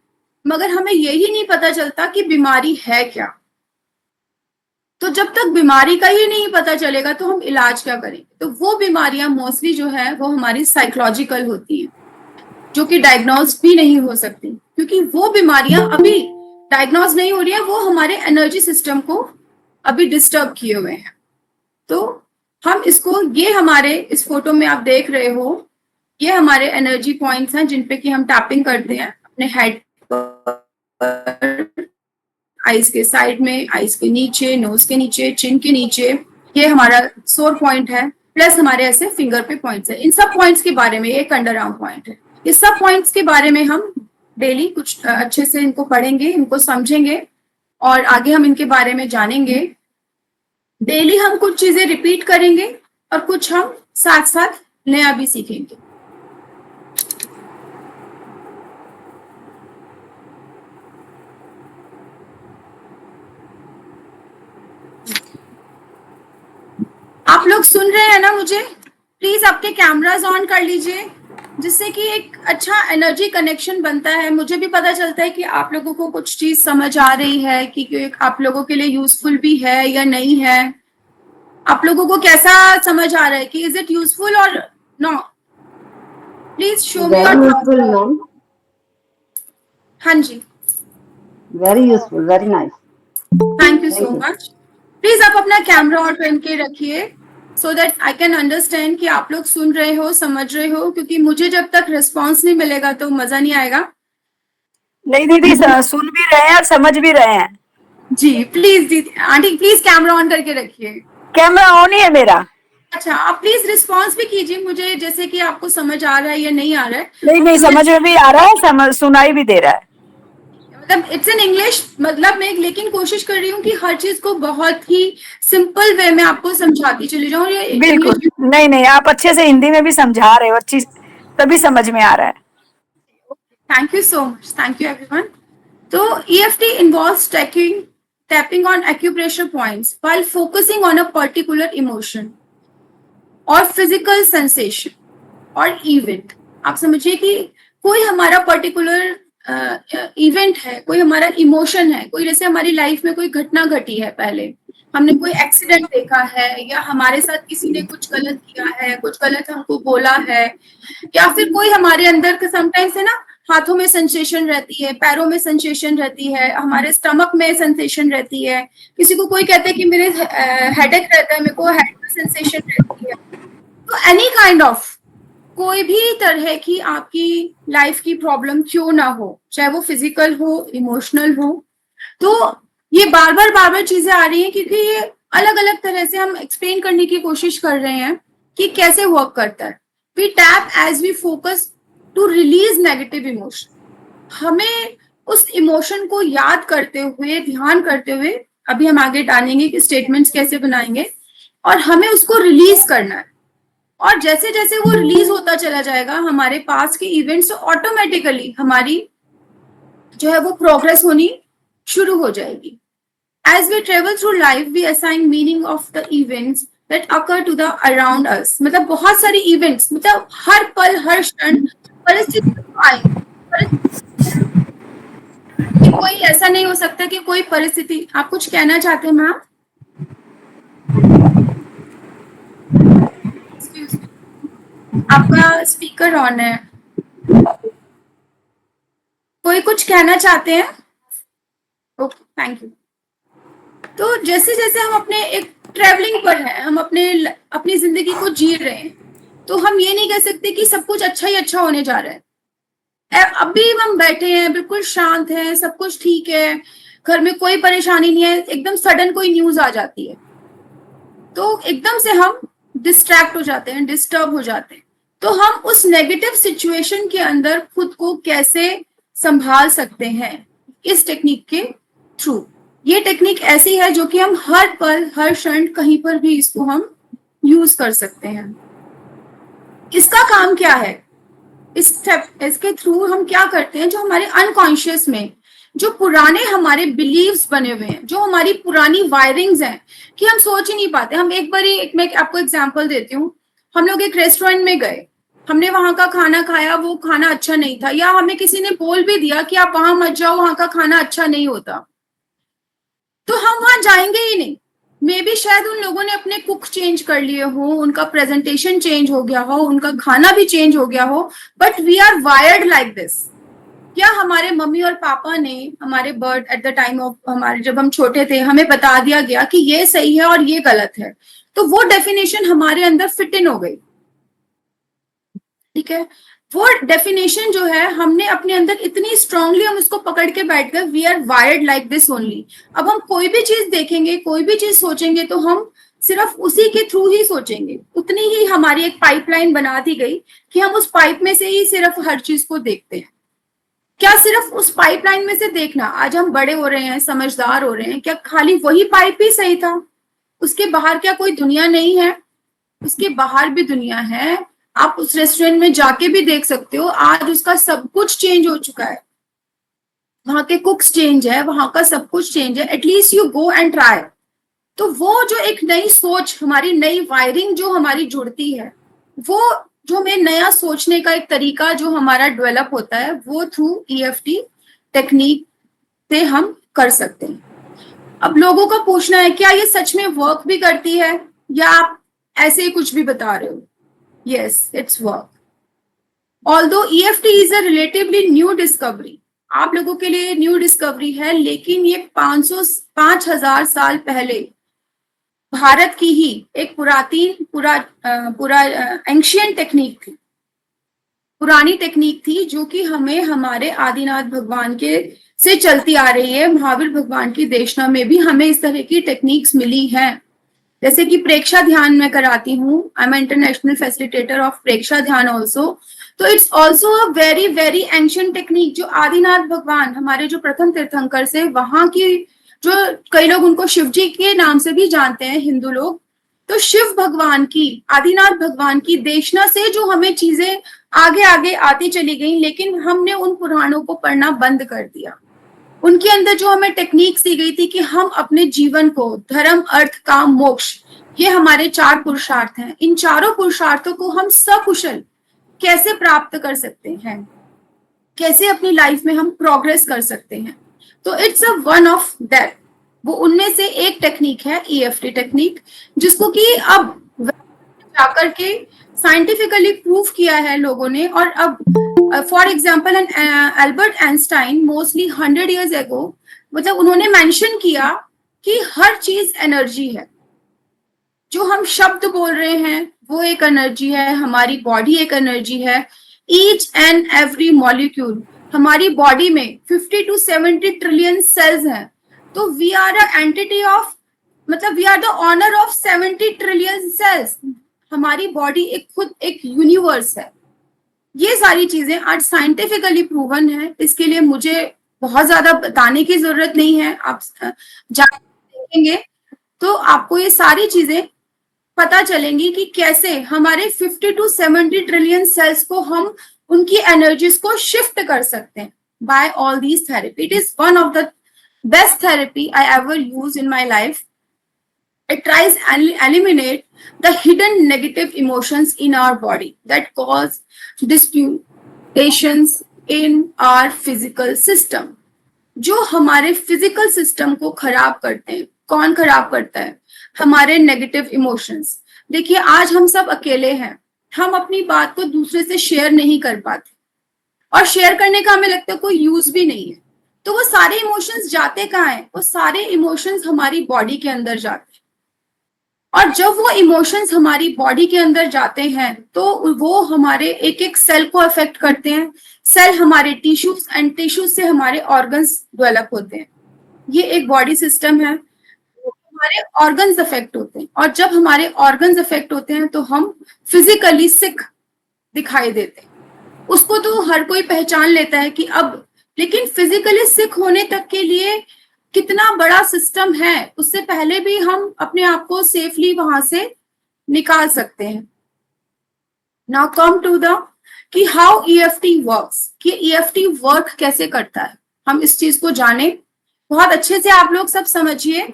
मगर हमें यही नहीं पता चलता कि बीमारी है क्या। तो जब तक बीमारी का ही नहीं पता चलेगा तो हम इलाज क्या करेंगे। तो वो बीमारियां मोस्टली जो है वो हमारी साइकोलॉजिकल होती हैं, जो कि डायग्नोज भी नहीं हो सकती, क्योंकि वो बीमारियां अभी डायग्नोज नहीं हो रही है, वो हमारे एनर्जी सिस्टम को अभी डिस्टर्ब किए हुए हैं। तो हम इसको, ये हमारे इस फोटो में आप देख रहे हो, ये हमारे एनर्जी पॉइंट्स हैं जिन पे कि हम टैपिंग करते हैं अपने हेड पर, आईज के साइड में, आईज के नीचे, नोज के नीचे, चिन के नीचे। ये हमारा सोर पॉइंट है, प्लस हमारे ऐसे फिंगर पे पॉइंट्स है। इन सब पॉइंट्स के बारे में, एक अंडर आर्म पॉइंट है, इस सब पॉइंट्स के बारे में हम डेली कुछ अच्छे से इनको पढ़ेंगे, इनको समझेंगे और आगे हम इनके बारे में जानेंगे। डेली हम कुछ चीजें रिपीट करेंगे और कुछ हम साथ साथ नया भी सीखेंगे। आप लोग सुन रहे हैं ना मुझे? प्लीज आपके कैमरास ऑन कर लीजिए, जिससे कि एक अच्छा एनर्जी कनेक्शन बनता है। मुझे भी पता चलता है कि आप लोगों को कुछ चीज समझ आ रही है, कि आप लोगों के लिए यूजफुल भी है या नहीं है। आप लोगों को कैसा समझ आ रहा है कि इज इट यूजफुल और no? Please show me Very your. useful, ma'am. हाँ जी, Very useful. Very nice. Thank you so Thank you. Much. Please आप अपना कैमरा ऑन करके रखिए, so that I can understand कि आप लोग सुन रहे हो, समझ रहे हो, क्योंकि मुझे जब तक रिस्पॉन्स नहीं मिलेगा तो मजा नहीं आएगा। नहीं दीदी, सुन भी रहे हैं और समझ भी रहे हैं। जी प्लीज दीदी, आंटी प्लीज कैमरा ऑन करके रखिए। कैमरा ऑन ही है मेरा। अच्छा, आप प्लीज रिस्पॉन्स भी कीजिए मुझे, जैसे कि आपको समझ आ रहा है या नहीं आ रहा है। नहीं, समझ में भी आ रहा है, सुनाई भी दे रहा है। मतलब इट्स इन इंग्लिश, मतलब मैं लेकिन कोशिश कर रही हूँ कि हर चीज को बहुत ही सिंपल वे में आपको समझाती चली जाऊँ। बिल्कुल, नहीं, आप अच्छे से हिंदी में भी समझा रहे हो, अच्छी, तभी समझ में आ रहा है। Thank you so much. Thank you, everyone. So, EFT involves tapping on acupressure points while focusing on a particular emotion or physical sensation or event. आप समझिए कि कोई हमारा पर्टिकुलर इवेंट है, कोई हमारा इमोशन है, कोई जैसे हमारी लाइफ में कोई घटना घटी है, पहले हमने कोई एक्सीडेंट देखा है, या हमारे साथ किसी ने कुछ गलत किया है, कुछ गलत हमको बोला है, या फिर कोई हमारे अंदर का समटाइम्स है ना, हाथों में सेंसेशन रहती है, पैरों में सेंसेशन रहती है, हमारे स्टमक में सेंसेशन रहती है। किसी को कोई कहता है कि मेरे हेडेक रहता है, मेरे को हेड में सेंसेशन रहती है। तो एनी काइंड ऑफ, कोई भी तरह की आपकी लाइफ की प्रॉब्लम क्यों ना हो, चाहे वो फिजिकल हो, इमोशनल हो, तो ये बार बार चीजें आ रही हैं, क्योंकि ये अलग अलग तरह से हम एक्सप्लेन करने की कोशिश कर रहे हैं कि कैसे वर्क करता है। We tap as we focus to release negative emotion. हमें उस इमोशन को याद करते हुए, ध्यान करते हुए, अभी हम आगे डालेंगे कि स्टेटमेंट्स कैसे बनाएंगे, और हमें उसको रिलीज करना है। और जैसे जैसे वो रिलीज होता चला जाएगा, हमारे पास के इवेंट्स ऑटोमेटिकली हमारी जो है वो प्रोग्रेस होनी शुरू हो जाएगी। As we travel through life, we assign meaning of the events that occur to the around us. मतलब बहुत सारी events, मतलब हर पल, हर क्षण परिस्थिति आए, कोई ऐसा नहीं हो सकता कि कोई परिस्थिति। आप कुछ कहना चाहते हैं मैम? आपका स्पीकर ऑन है। कोई कुछ कहना चाहते हैं? Okay, thank you. तो जैसे जैसे हम अपने एक ट्रेवलिंग पर हैं, हम अपनी जिंदगी को जी रहे हैं, तो हम ये नहीं कह सकते कि सब कुछ अच्छा ही अच्छा होने जा रहा है। अभी हम बैठे हैं, बिल्कुल शांत हैं, सब कुछ ठीक है, घर में कोई परेशानी नहीं है, एकदम सडन कोई न्यूज आ जाती है तो एकदम से हम डिस्ट्रैक्ट हो जाते हैं, डिस्टर्ब हो जाते हैं। तो हम उस नेगेटिव सिचुएशन के अंदर खुद को कैसे संभाल सकते हैं इस टेक्निक के थ्रू। ये टेक्निक ऐसी है जो कि हम हर पल, हर क्षण, कहीं पर भी इसको हम यूज कर सकते हैं। इसका काम क्या है? इसके थ्रू हम क्या करते हैं, जो हमारे अनकॉन्शियस में जो पुराने हमारे बिलीव्स बने हुए हैं, जो हमारी पुरानी वायरिंग्स हैं कि हम सोच ही नहीं पाते। हम एक बार मैं आपको एग्जांपल देती हूँ। हम लोग एक रेस्टोरेंट में गए, हमने वहां का खाना खाया, वो खाना अच्छा नहीं था, या हमें किसी ने बोल भी दिया कि आप वहां मत जाओ, वहां का खाना अच्छा नहीं होता, तो हम वहां जाएंगे ही नहीं। मे बी शायद उन लोगों ने अपने कुक चेंज कर लिए हो, उनका प्रेजेंटेशन चेंज हो गया हो, उनका खाना भी चेंज हो गया हो, but we are wired like this. क्या हमारे मम्मी और पापा ने हमारे birth at the time of, हमारे जब हम छोटे थे, हमें बता दिया गया कि ये सही है और ये गलत है, तो वो डेफिनेशन हमारे अंदर फिट इन हो गई। ठीक है, वो डेफिनेशन जो है हमने अपने अंदर इतनी स्ट्रांगली हम उसको पकड़ के बैठ गए, we are wired like this only. अब हम कोई भी चीज देखेंगे, कोई भी चीज सोचेंगे, तो हम सिर्फ उसी के थ्रू ही सोचेंगे। उतनी ही हमारी एक पाइपलाइन बना दी गई कि हम उस पाइप में से ही सिर्फ हर चीज को देखते हैं। क्या सिर्फ उस पाइपलाइन में से देखना, आज हम बड़े हो रहे हैं, समझदार हो रहे हैं, क्या खाली वही पाइप ही सही था? उसके बाहर क्या कोई दुनिया नहीं है? उसके बाहर भी दुनिया है। आप उस रेस्टोरेंट में जाके भी देख सकते हो, आज उसका सब कुछ चेंज हो चुका है, वहां के कुक्स चेंज है, वहां का सब कुछ चेंज है। At least you go and try. तो वो जो एक नई सोच, हमारी नई वायरिंग जो हमारी जुड़ती है, वो जो हमें नया सोचने का एक तरीका जो हमारा डेवलप होता है, वो थ्रू ईएफटी टेक्निक से हम कर सकते हैं। अब लोगों का पूछना है, क्या ये सच में वर्क भी करती है, या आप ऐसे ही कुछ भी बता रहे हो? Yes, it's work. Although EFT is a relatively new discovery, आप लोगों के लिए न्यू डिस्कवरी है, लेकिन ये 5,000 साल पहले भारत की ही एक पूरा एंशियंट टेक्निक थी, पुरानी टेक्निक थी, जो कि हमें हमारे आदिनाथ भगवान के से चलती आ रही है। महावीर भगवान की देशना में भी हमें इस तरह की टेक्निक्स मिली हैं। जैसे कि प्रेक्षा ध्यान मैं कराती हूँ, I am international facilitator of Preksha Dhyan also. तो it's also a very very ancient technique, जो आदिनाथ भगवान, हमारे जो प्रथम तीर्थंकर से, वहां की जो कई लोग उनको शिव जी के नाम से भी जानते हैं हिंदू लोग, तो शिव भगवान की, आदिनाथ भगवान की देशना से जो हमें चीजें आगे आगे आती चली गई, लेकिन हमने उन पुराणों को पढ़ना बंद कर दिया। उनके अंदर जो हमें टेक्निक दी गई थी कि हम अपने जीवन को धर्म, अर्थ, काम, मोक्ष, ये हमारे 4 पुरुषार्थ हैं, इन चारों पुरुषार्थों को हम सकुशल कैसे प्राप्त कर सकते हैं, कैसे अपनी लाइफ में हम प्रोग्रेस कर सकते हैं। तो it's a one of that, वो उनमें से एक टेक्निक है ईएफटी टेक्निक, जिसको कि अब जाकर के साइंटिफिकली प्रूव किया है लोगों ने। और अब for example Albert Einstein mostly 100 years ago, मतलब उन्होंने मेंशन किया कि हर चीज एनर्जी है। जो हम शब्द बोल रहे हैं वो एक एनर्जी है, हमारी बॉडी एक एनर्जी है, ईच एंड एवरी मॉलिक्यूल, हमारी बॉडी में 50 to 70 ट्रिलियन सेल्स हैं। तो we are a entity of, मतलब we are the owner of 70 trillion cells. हमारी बॉडी एक खुद एक यूनिवर्स है। ये सारी चीजें आज साइंटिफिकली प्रूवन है, इसके लिए मुझे बहुत ज्यादा बताने की जरूरत नहीं है। आप जाकर देखेंगे तो आपको ये सारी चीजें पता चलेंगी कि कैसे हमारे 50 to 70 ट्रिलियन सेल्स को हम उनकी एनर्जीज को शिफ्ट कर सकते हैं by all these therapy. It is one of the best therapy I ever use in my life. It tries and eliminate the hidden negative emotions in our body that cause disputations in our physical system. जो हमारे physical system को खराब करते हैं, कौन खराब करता है? हमारे नेगेटिव इमोशंस। देखिए, आज हम सब अकेले हैं, हम अपनी बात को दूसरे से शेयर नहीं कर पाते, और शेयर करने का हमें लगता है कोई यूज भी नहीं है। तो वो सारे इमोशंस जाते कहाँ हैं? वो सारे इमोशंस हमारी बॉडी के अंदर जाते हैं, और जब वो इमोशंस हमारी बॉडी के अंदर जाते हैं तो वो हमारे एक एक सेल को अफेक्ट करते हैं। सेल हमारे टिश्यूज, एंड टिश्यूज से हमारे ऑर्गन्स डेवलप होते हैं। ये एक बॉडी सिस्टम है, हमारे ऑर्गन्स अफेक्ट होते हैं, और जब हमारे ऑर्गन्स अफेक्ट होते हैं तो हम फिजिकली सिक दिखाई देते हैं। उसको तो हर कोई पहचान लेता है कि अब, लेकिन फिजिकली सिक होने तक के लिए कितना बड़ा सिस्टम है, उससे पहले भी हम अपने आप को सेफली वहां से निकाल सकते हैं। नाउ कम टू द कि हाउ ईएफटी वर्क्स, कि ईएफटी वर्क कैसे करता है, हम इस चीज को जाने बहुत अच्छे से। आप लोग सब समझिए,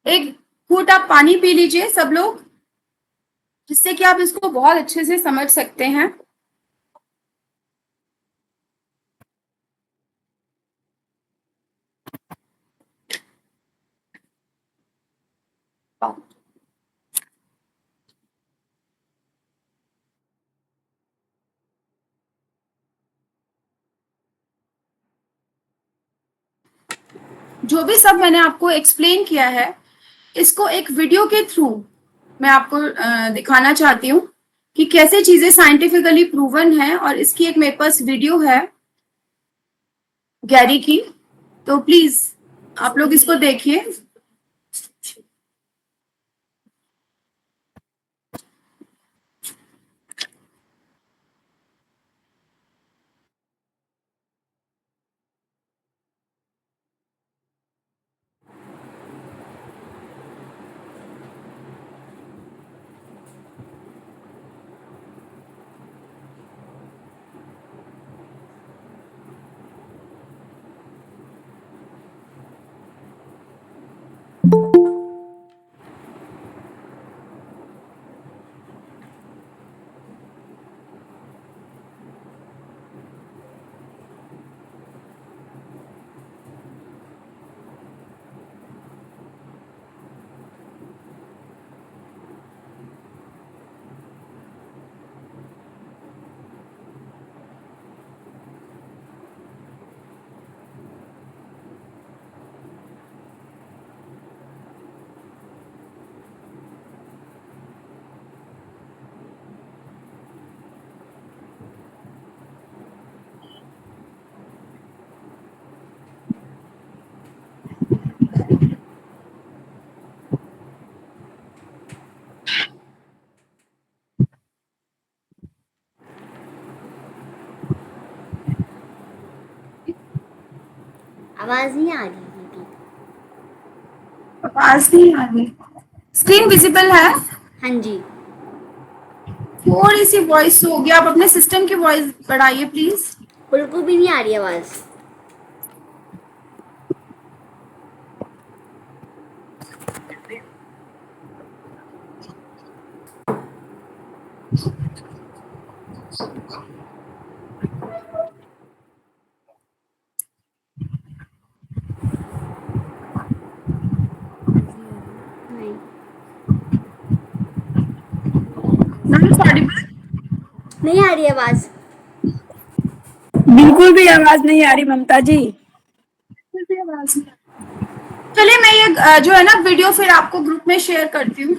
एक घूंट आप पानी पी लीजिए सब लोग। जिससे कि आप इसको बहुत अच्छे से समझ सकते हैं। जो भी सब मैंने आपको एक्सप्लेन किया है, इसको एक वीडियो के थ्रू मैं आपको दिखाना चाहती हूँ कि कैसे चीजें साइंटिफिकली प्रूवन है, और इसकी एक मेरे पास वीडियो है गैरी की, तो प्लीज आप लोग इसको देखिए। आवाज नहीं आ रही दीदी। आवाज नहीं आ रही। स्क्रीन विजिबल है? हाँ जी। थोड़ी सी वॉइस हो गया, आप अपने सिस्टम की वॉइस बढ़ाइए प्लीज। बिल्कुल भी नहीं आ रही आवाज। नहीं। नहीं आ रही आवाज। बिल्कुल भी आवाज नहीं आ रही ममता जी। चलिए मैं ये जो है ना वीडियो फिर आपको ग्रुप में शेयर करती हूँ।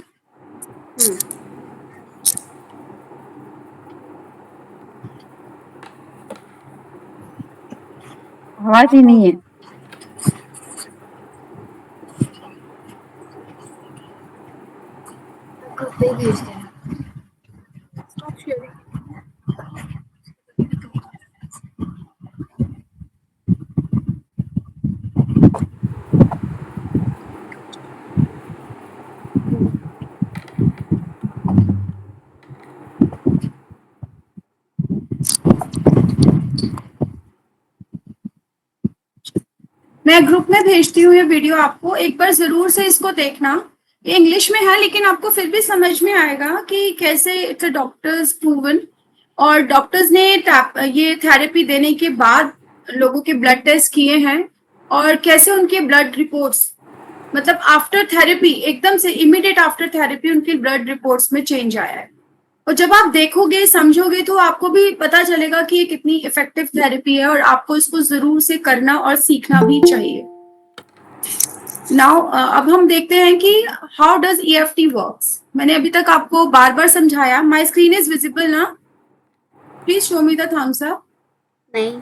आवाज ही नहीं है। मैं ग्रुप में भेजती हूँ ये वीडियो आपको, एक बार जरूर से इसको देखना। ये इंग्लिश में है लेकिन आपको फिर भी समझ में आएगा कि कैसे इट्स अ डॉक्टर्स प्रूवन, और डॉक्टर्स ने ये थेरेपी देने के बाद लोगों के ब्लड टेस्ट किए हैं, और कैसे उनके ब्लड रिपोर्ट्स, मतलब आफ्टर थेरेपी, एकदम से इमीडिएट आफ्टर थेरेपी उनके ब्लड रिपोर्ट्स में चेंज आया है। और जब आप देखोगे समझोगे तो आपको भी पता चलेगा कि ये कितनी इफेक्टिव थेरेपी है, और आपको इसको जरूर से करना और सीखना भी चाहिए। नाउ अब हम देखते हैं कि हाउ डज ईएफटी वर्क्स। मैंने अभी तक आपको बार बार समझाया। माय स्क्रीन इज विजिबल ना? Please show me the thumbs up. नहीं,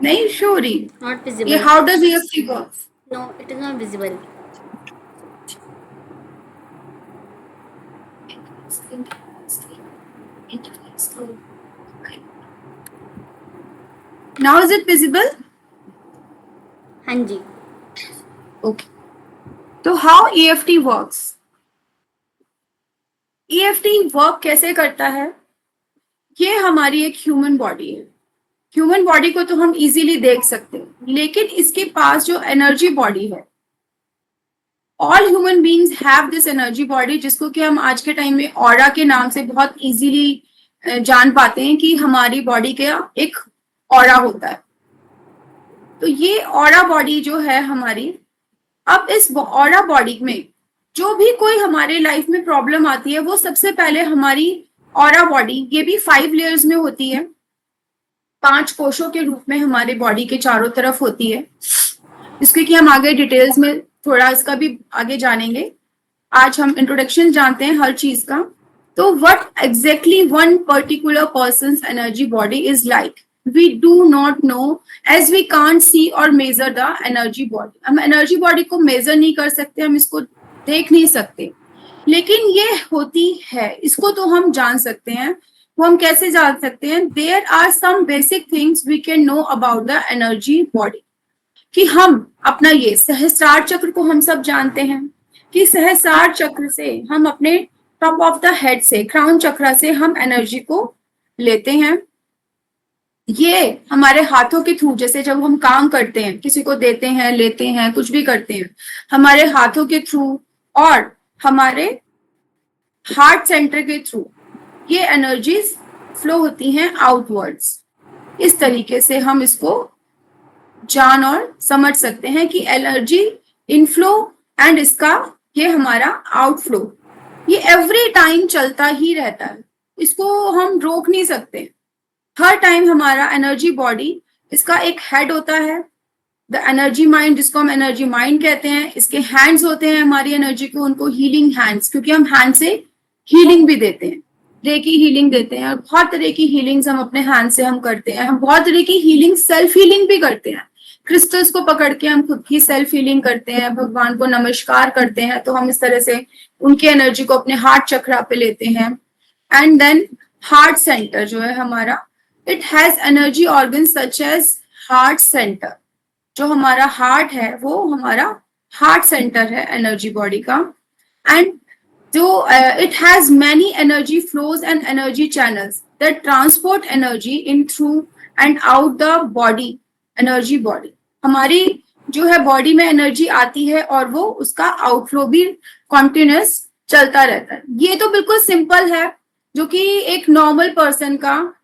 नहीं शो रही। नॉट ये visible. How does EFT works? No, it is not visible. Now is it visible? हाँ जी। ओके, तो how EFT works. EFT work कैसे करता है? ये हमारी एक ह्यूमन बॉडी है। ह्यूमन बॉडी को तो हम इजीली देख सकते हैं, लेकिन इसके पास जो एनर्जी बॉडी है, all human beings have this energy body, जिसको कि हम आज के टाइम में ऑरा के नाम से बहुत इजीली जान पाते हैं कि हमारी बॉडी का एक ऑरा होता है। तो ये ऑरा बॉडी जो है हमारी, अब इस ऑरा बॉडी में जो भी कोई हमारे लाइफ में प्रॉब्लम आती है, वो सबसे पहले हमारी ऑरा बॉडी, ये भी 5 लेयर्स में होती है, 5 कोशों के रूप में हमारे बॉडी के चारों तरफ होती है, इसके कि हम आगे डिटेल्स में थोड़ा इसका भी आगे जानेंगे। आज हम इंट्रोडक्शन जानते हैं हर चीज का। तो what exactly one particular person's energy body is like, we do not know as we can't see और मेजर द एनर्जी बॉडी। हम एनर्जी बॉडी को मेजर नहीं कर सकते, हम इसको देख नहीं सकते, लेकिन ये होती है, इसको तो हम जान सकते हैं। वो हम कैसे जान सकते हैं? There are some basic things we can know about the energy body, कि हम अपना ये सहस्रार चक्र को हम सब जानते हैं कि सहस्रार चक्र से हम अपने टॉप ऑफ द हेड से, क्राउन चक्र से हम एनर्जी को लेते हैं। ये हमारे हाथों के थ्रू, जैसे जब हम काम करते हैं, किसी को देते हैं, लेते हैं, कुछ भी करते हैं, हमारे हाथों के थ्रू और हमारे हार्ट सेंटर के थ्रू ये एनर्जीज फ्लो होती हैं आउटवर्ड्स। इस तरीके से हम इसको जान और समझ सकते हैं कि एनर्जी इनफ्लो एंड इसका ये हमारा आउटफ्लो, ये एवरी टाइम चलता ही रहता है, इसको हम रोक नहीं सकते। हर टाइम हमारा एनर्जी बॉडी, इसका एक हेड होता है, द एनर्जी माइंड, जिसको हम एनर्जी माइंड कहते हैं। इसके हैंड्स होते हैं हमारी एनर्जी को, उनको हीलिंग हैंड्स, क्योंकि हम हैंड से हीलिंग भी देते हैं, रेकी हीलिंग देते हैं, और बहुत तरह की हीलिंग्स हम अपने हैंड से हम करते हैं। हम बहुत तरह की हीलिंग, सेल्फ हीलिंग भी करते हैं। क्रिस्टल्स को पकड़ के हम खुद की सेल्फ हीलिंग करते हैं, भगवान को नमस्कार करते हैं, तो हम इस तरह से उनकी एनर्जी को अपने हार्ट चक्रा पे लेते हैं। एंड देन हार्ट सेंटर जो है हमारा, it has energy organ such as heart centre. जो हमारा हार्ट है वो हमारा हार्ट सेंटर है एनर्जी बॉडी का। एंड जो it has many energy flows and energy channels that transport energy in through and out the body. Energy body हमारी जो है बॉडी में एनर्जी आती है और वो उसका आउटफ्लो भी कॉन्टिन्यूस चलता रहता है। ये तो बिल्कुल सिंपल है, जो कि एक नॉर्मल पर्सन का,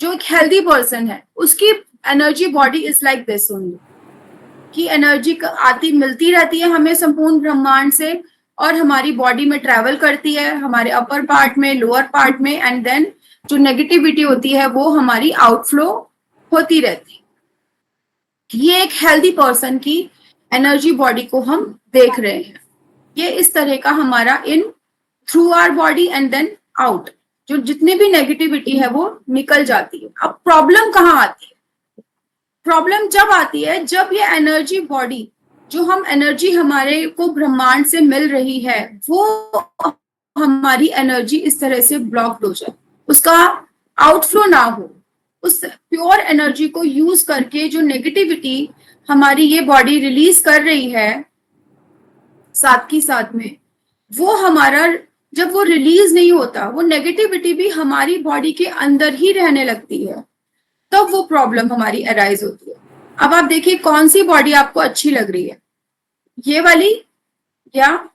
जो एक हेल्दी पर्सन है, उसकी energy body is like this only, कि एनर्जी आती मिलती रहती है हमें संपूर्ण ब्रह्मांड से, और हमारी बॉडी में ट्रेवल करती है, हमारे अपर पार्ट में, लोअर पार्ट में, एंड देन जो नेगेटिविटी होती है वो हमारी आउटफ्लो होती रहती है। ये एक हेल्दी पर्सन की एनर्जी बॉडी को हम देख रहे हैं। ये इस तरह का हमारा in through our body and then out, जो जितनी भी नेगेटिविटी है वो निकल जाती है। अब प्रॉब्लम कहाँ आती है? प्रॉब्लम जब आती है जब ये एनर्जी बॉडी, जो हम एनर्जी हमारे को ब्रह्मांड से मिल रही है, वो हमारी एनर्जी इस तरह से ब्लॉक्ड हो जाए, उसका आउटफ्लो ना हो। उस प्योर एनर्जी को यूज करके जो नेगेटिविटी हमारी ये बॉडी रिलीज कर रही है साथ ही साथ में, वो हमारा जब वो रिलीज नहीं होता, वो नेगेटिविटी भी हमारी बॉडी के अंदर ही रहने लगती है, तब तो वो प्रॉब्लम हमारी अराइज होती है। अब आप देखिए कौन सी बॉडी आपको अच्छी लग रही है, ये वाली या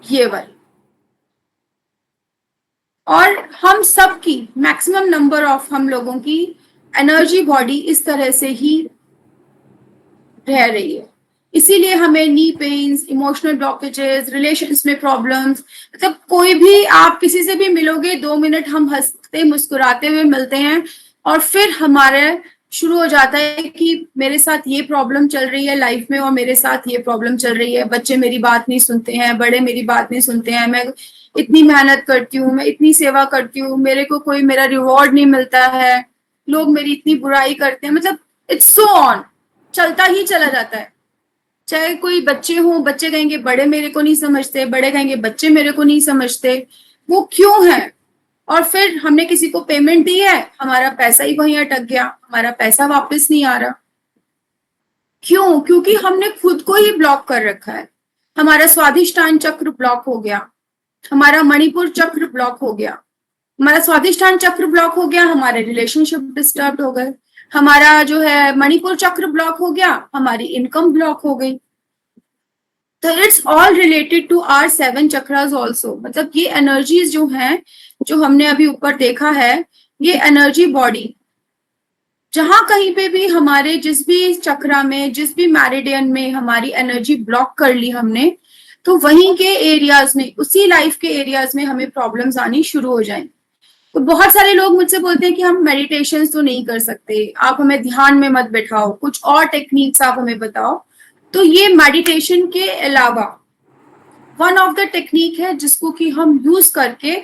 ये वाली? और हम सबकी मैक्सिमम नंबर ऑफ हम लोगों की एनर्जी बॉडी इस तरह से ही रह रही है। इसीलिए हमें नी पेन्स, इमोशनल ब्लॉकेजेस, रिलेशंस में प्रॉब्लम्स, मतलब कोई भी आप किसी से भी मिलोगे, 2 मिनट हम हंसते मुस्कुराते हुए मिलते हैं और फिर हमारे शुरू हो जाता है कि मेरे साथ ये प्रॉब्लम चल रही है लाइफ में और मेरे साथ ये प्रॉब्लम चल रही है, बच्चे मेरी बात नहीं सुनते हैं, बड़े मेरी बात नहीं सुनते हैं, मैं इतनी मेहनत करती हूँ, मैं इतनी सेवा करती हूँ, मेरे को कोई मेरा रिवॉर्ड नहीं मिलता है, लोग मेरी इतनी बुराई करते हैं, मतलब इट्स सो ऑन, चलता ही चला जाता है। चाहे कोई बच्चे हों, बच्चे कहेंगे बड़े मेरे को नहीं समझते, बड़े कहेंगे बच्चे मेरे को नहीं समझते, वो क्यों है? और फिर हमने किसी को पेमेंट दी है, हमारा पैसा ही वहीं अटक गया, हमारा पैसा वापस नहीं आ रहा। क्यों? क्योंकि हमने खुद को ही ब्लॉक कर रखा है। हमारा स्वाधिष्ठान चक्र ब्लॉक हो गया, हमारा मणिपुर चक्र ब्लॉक हो गया, हमारा स्वाधिष्ठान चक्र ब्लॉक हो गया, हमारे रिलेशनशिप डिस्टर्ब हो गए, हमारा जो है मणिपुर चक्र ब्लॉक हो गया, हमारी इनकम ब्लॉक हो गई। तो it's all related to our 7 chakras also. मतलब ये एनर्जीज जो हैं, जो हमने अभी ऊपर देखा है, ये एनर्जी बॉडी, जहां कहीं पे भी हमारे जिस भी चक्रा में, जिस भी मैरिडियन में हमारी एनर्जी ब्लॉक कर ली हमने, तो वहीं के एरियाज में, उसी लाइफ के एरियाज में हमें प्रॉब्लम्स आनी शुरू हो जाएं। तो बहुत सारे लोग मुझसे बोलते हैं कि हम मेडिटेशन तो नहीं कर सकते, आप हमें ध्यान में मत बैठाओ, कुछ और टेक्निक्स आप हमें बताओ। तो ये मेडिटेशन के अलावा वन ऑफ द टेक्निक है जिसको कि हम यूज करके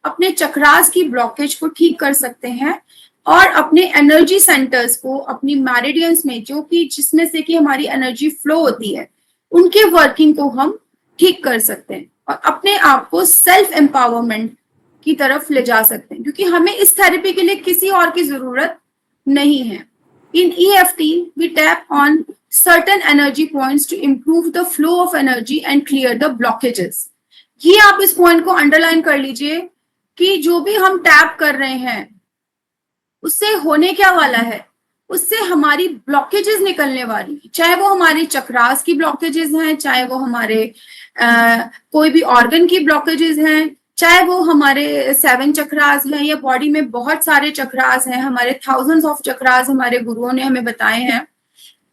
अपने चक्रास की ब्लॉकेज को ठीक कर सकते हैं और अपने एनर्जी सेंटर्स को, अपनी मैरिडियंस में जो कि जिसमें से कि हमारी एनर्जी फ्लो होती है, उनके वर्किंग को हम ठीक कर सकते हैं और अपने आप को सेल्फ एम्पावरमेंट की तरफ ले जा सकते हैं, क्योंकि हमें इस थेरेपी के लिए किसी और की जरूरत नहीं है। In EFT, we tap on certain energy points to improve the flow of energy and clear the blockages. ये आप इस पॉइंट को अंडरलाइन कर लीजिए कि जो भी हम टैप कर रहे हैं उससे होने क्या वाला है, उससे हमारी ब्लॉकेजेस निकलने वाली, चाहे वो हमारी चक्रास की ब्लॉकेजेस हैं, चाहे वो हमारे कोई भी ऑर्गन की ब्लॉकेजेस हैं, चाहे वो हमारे 7 चक्रास हैं या बॉडी में बहुत सारे चक्रास हैं, हमारे थाउजेंड्स ऑफ चक्रास हमारे गुरुओं ने हमें बताए हैं।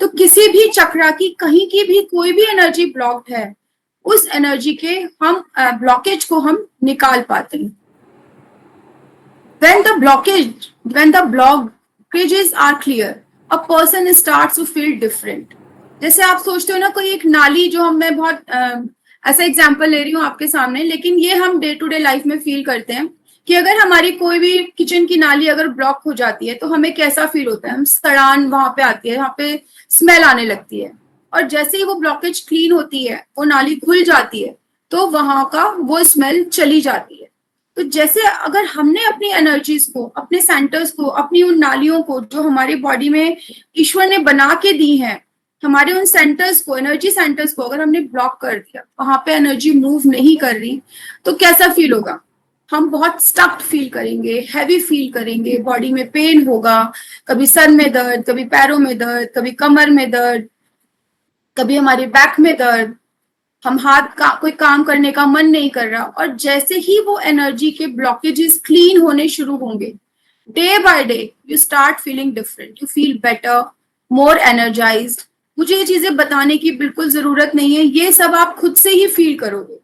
तो किसी भी चक्रा की कहीं की भी कोई भी एनर्जी ब्लॉक्ड है, उस एनर्जी के हम ब्लॉकेज को हम निकाल पाते हैं। When the blockages are clear, a person starts to feel different. जैसे आप सोचते हो ना, कोई एक नाली, जो मैं बहुत ऐसा एग्जांपल ले रही हूँ आपके सामने, लेकिन ये हम डे टू डे लाइफ में फील करते हैं कि अगर हमारी कोई भी किचन की नाली अगर ब्लॉक हो जाती है तो हमें कैसा फील होता है, हम सड़ान वहां पे आती है, वहां पे स्मेल आने लगती है, और जैसे ही वो ब्लॉकेज क्लीन होती है, वो नाली खुल जाती है, तो वहां का वो स्मेल चली जाती है। तो जैसे अगर हमने अपनी एनर्जीज को, अपने सेंटर्स को, अपनी उन नालियों को जो हमारी बॉडी में ईश्वर ने बना के दी हैं, हमारे उन सेंटर्स को, एनर्जी सेंटर्स को अगर हमने ब्लॉक कर दिया, वहां पे एनर्जी मूव नहीं कर रही, तो कैसा फील होगा? हम बहुत स्टक्ड फील करेंगे, हैवी फील करेंगे, बॉडी में पेन होगा, कभी सर में दर्द, कभी पैरों में दर्द, कभी कमर में दर्द, कभी हमारे बैक में दर्द, हम हाथ का कोई काम करने का मन नहीं कर रहा। और जैसे ही वो एनर्जी के ब्लॉकेजेस क्लीन होने शुरू होंगे, day by day you start feeling different, you feel better, more energised. मुझे ये चीजें बताने की बिल्कुल जरूरत नहीं है, ये सब आप खुद से ही फील करोगे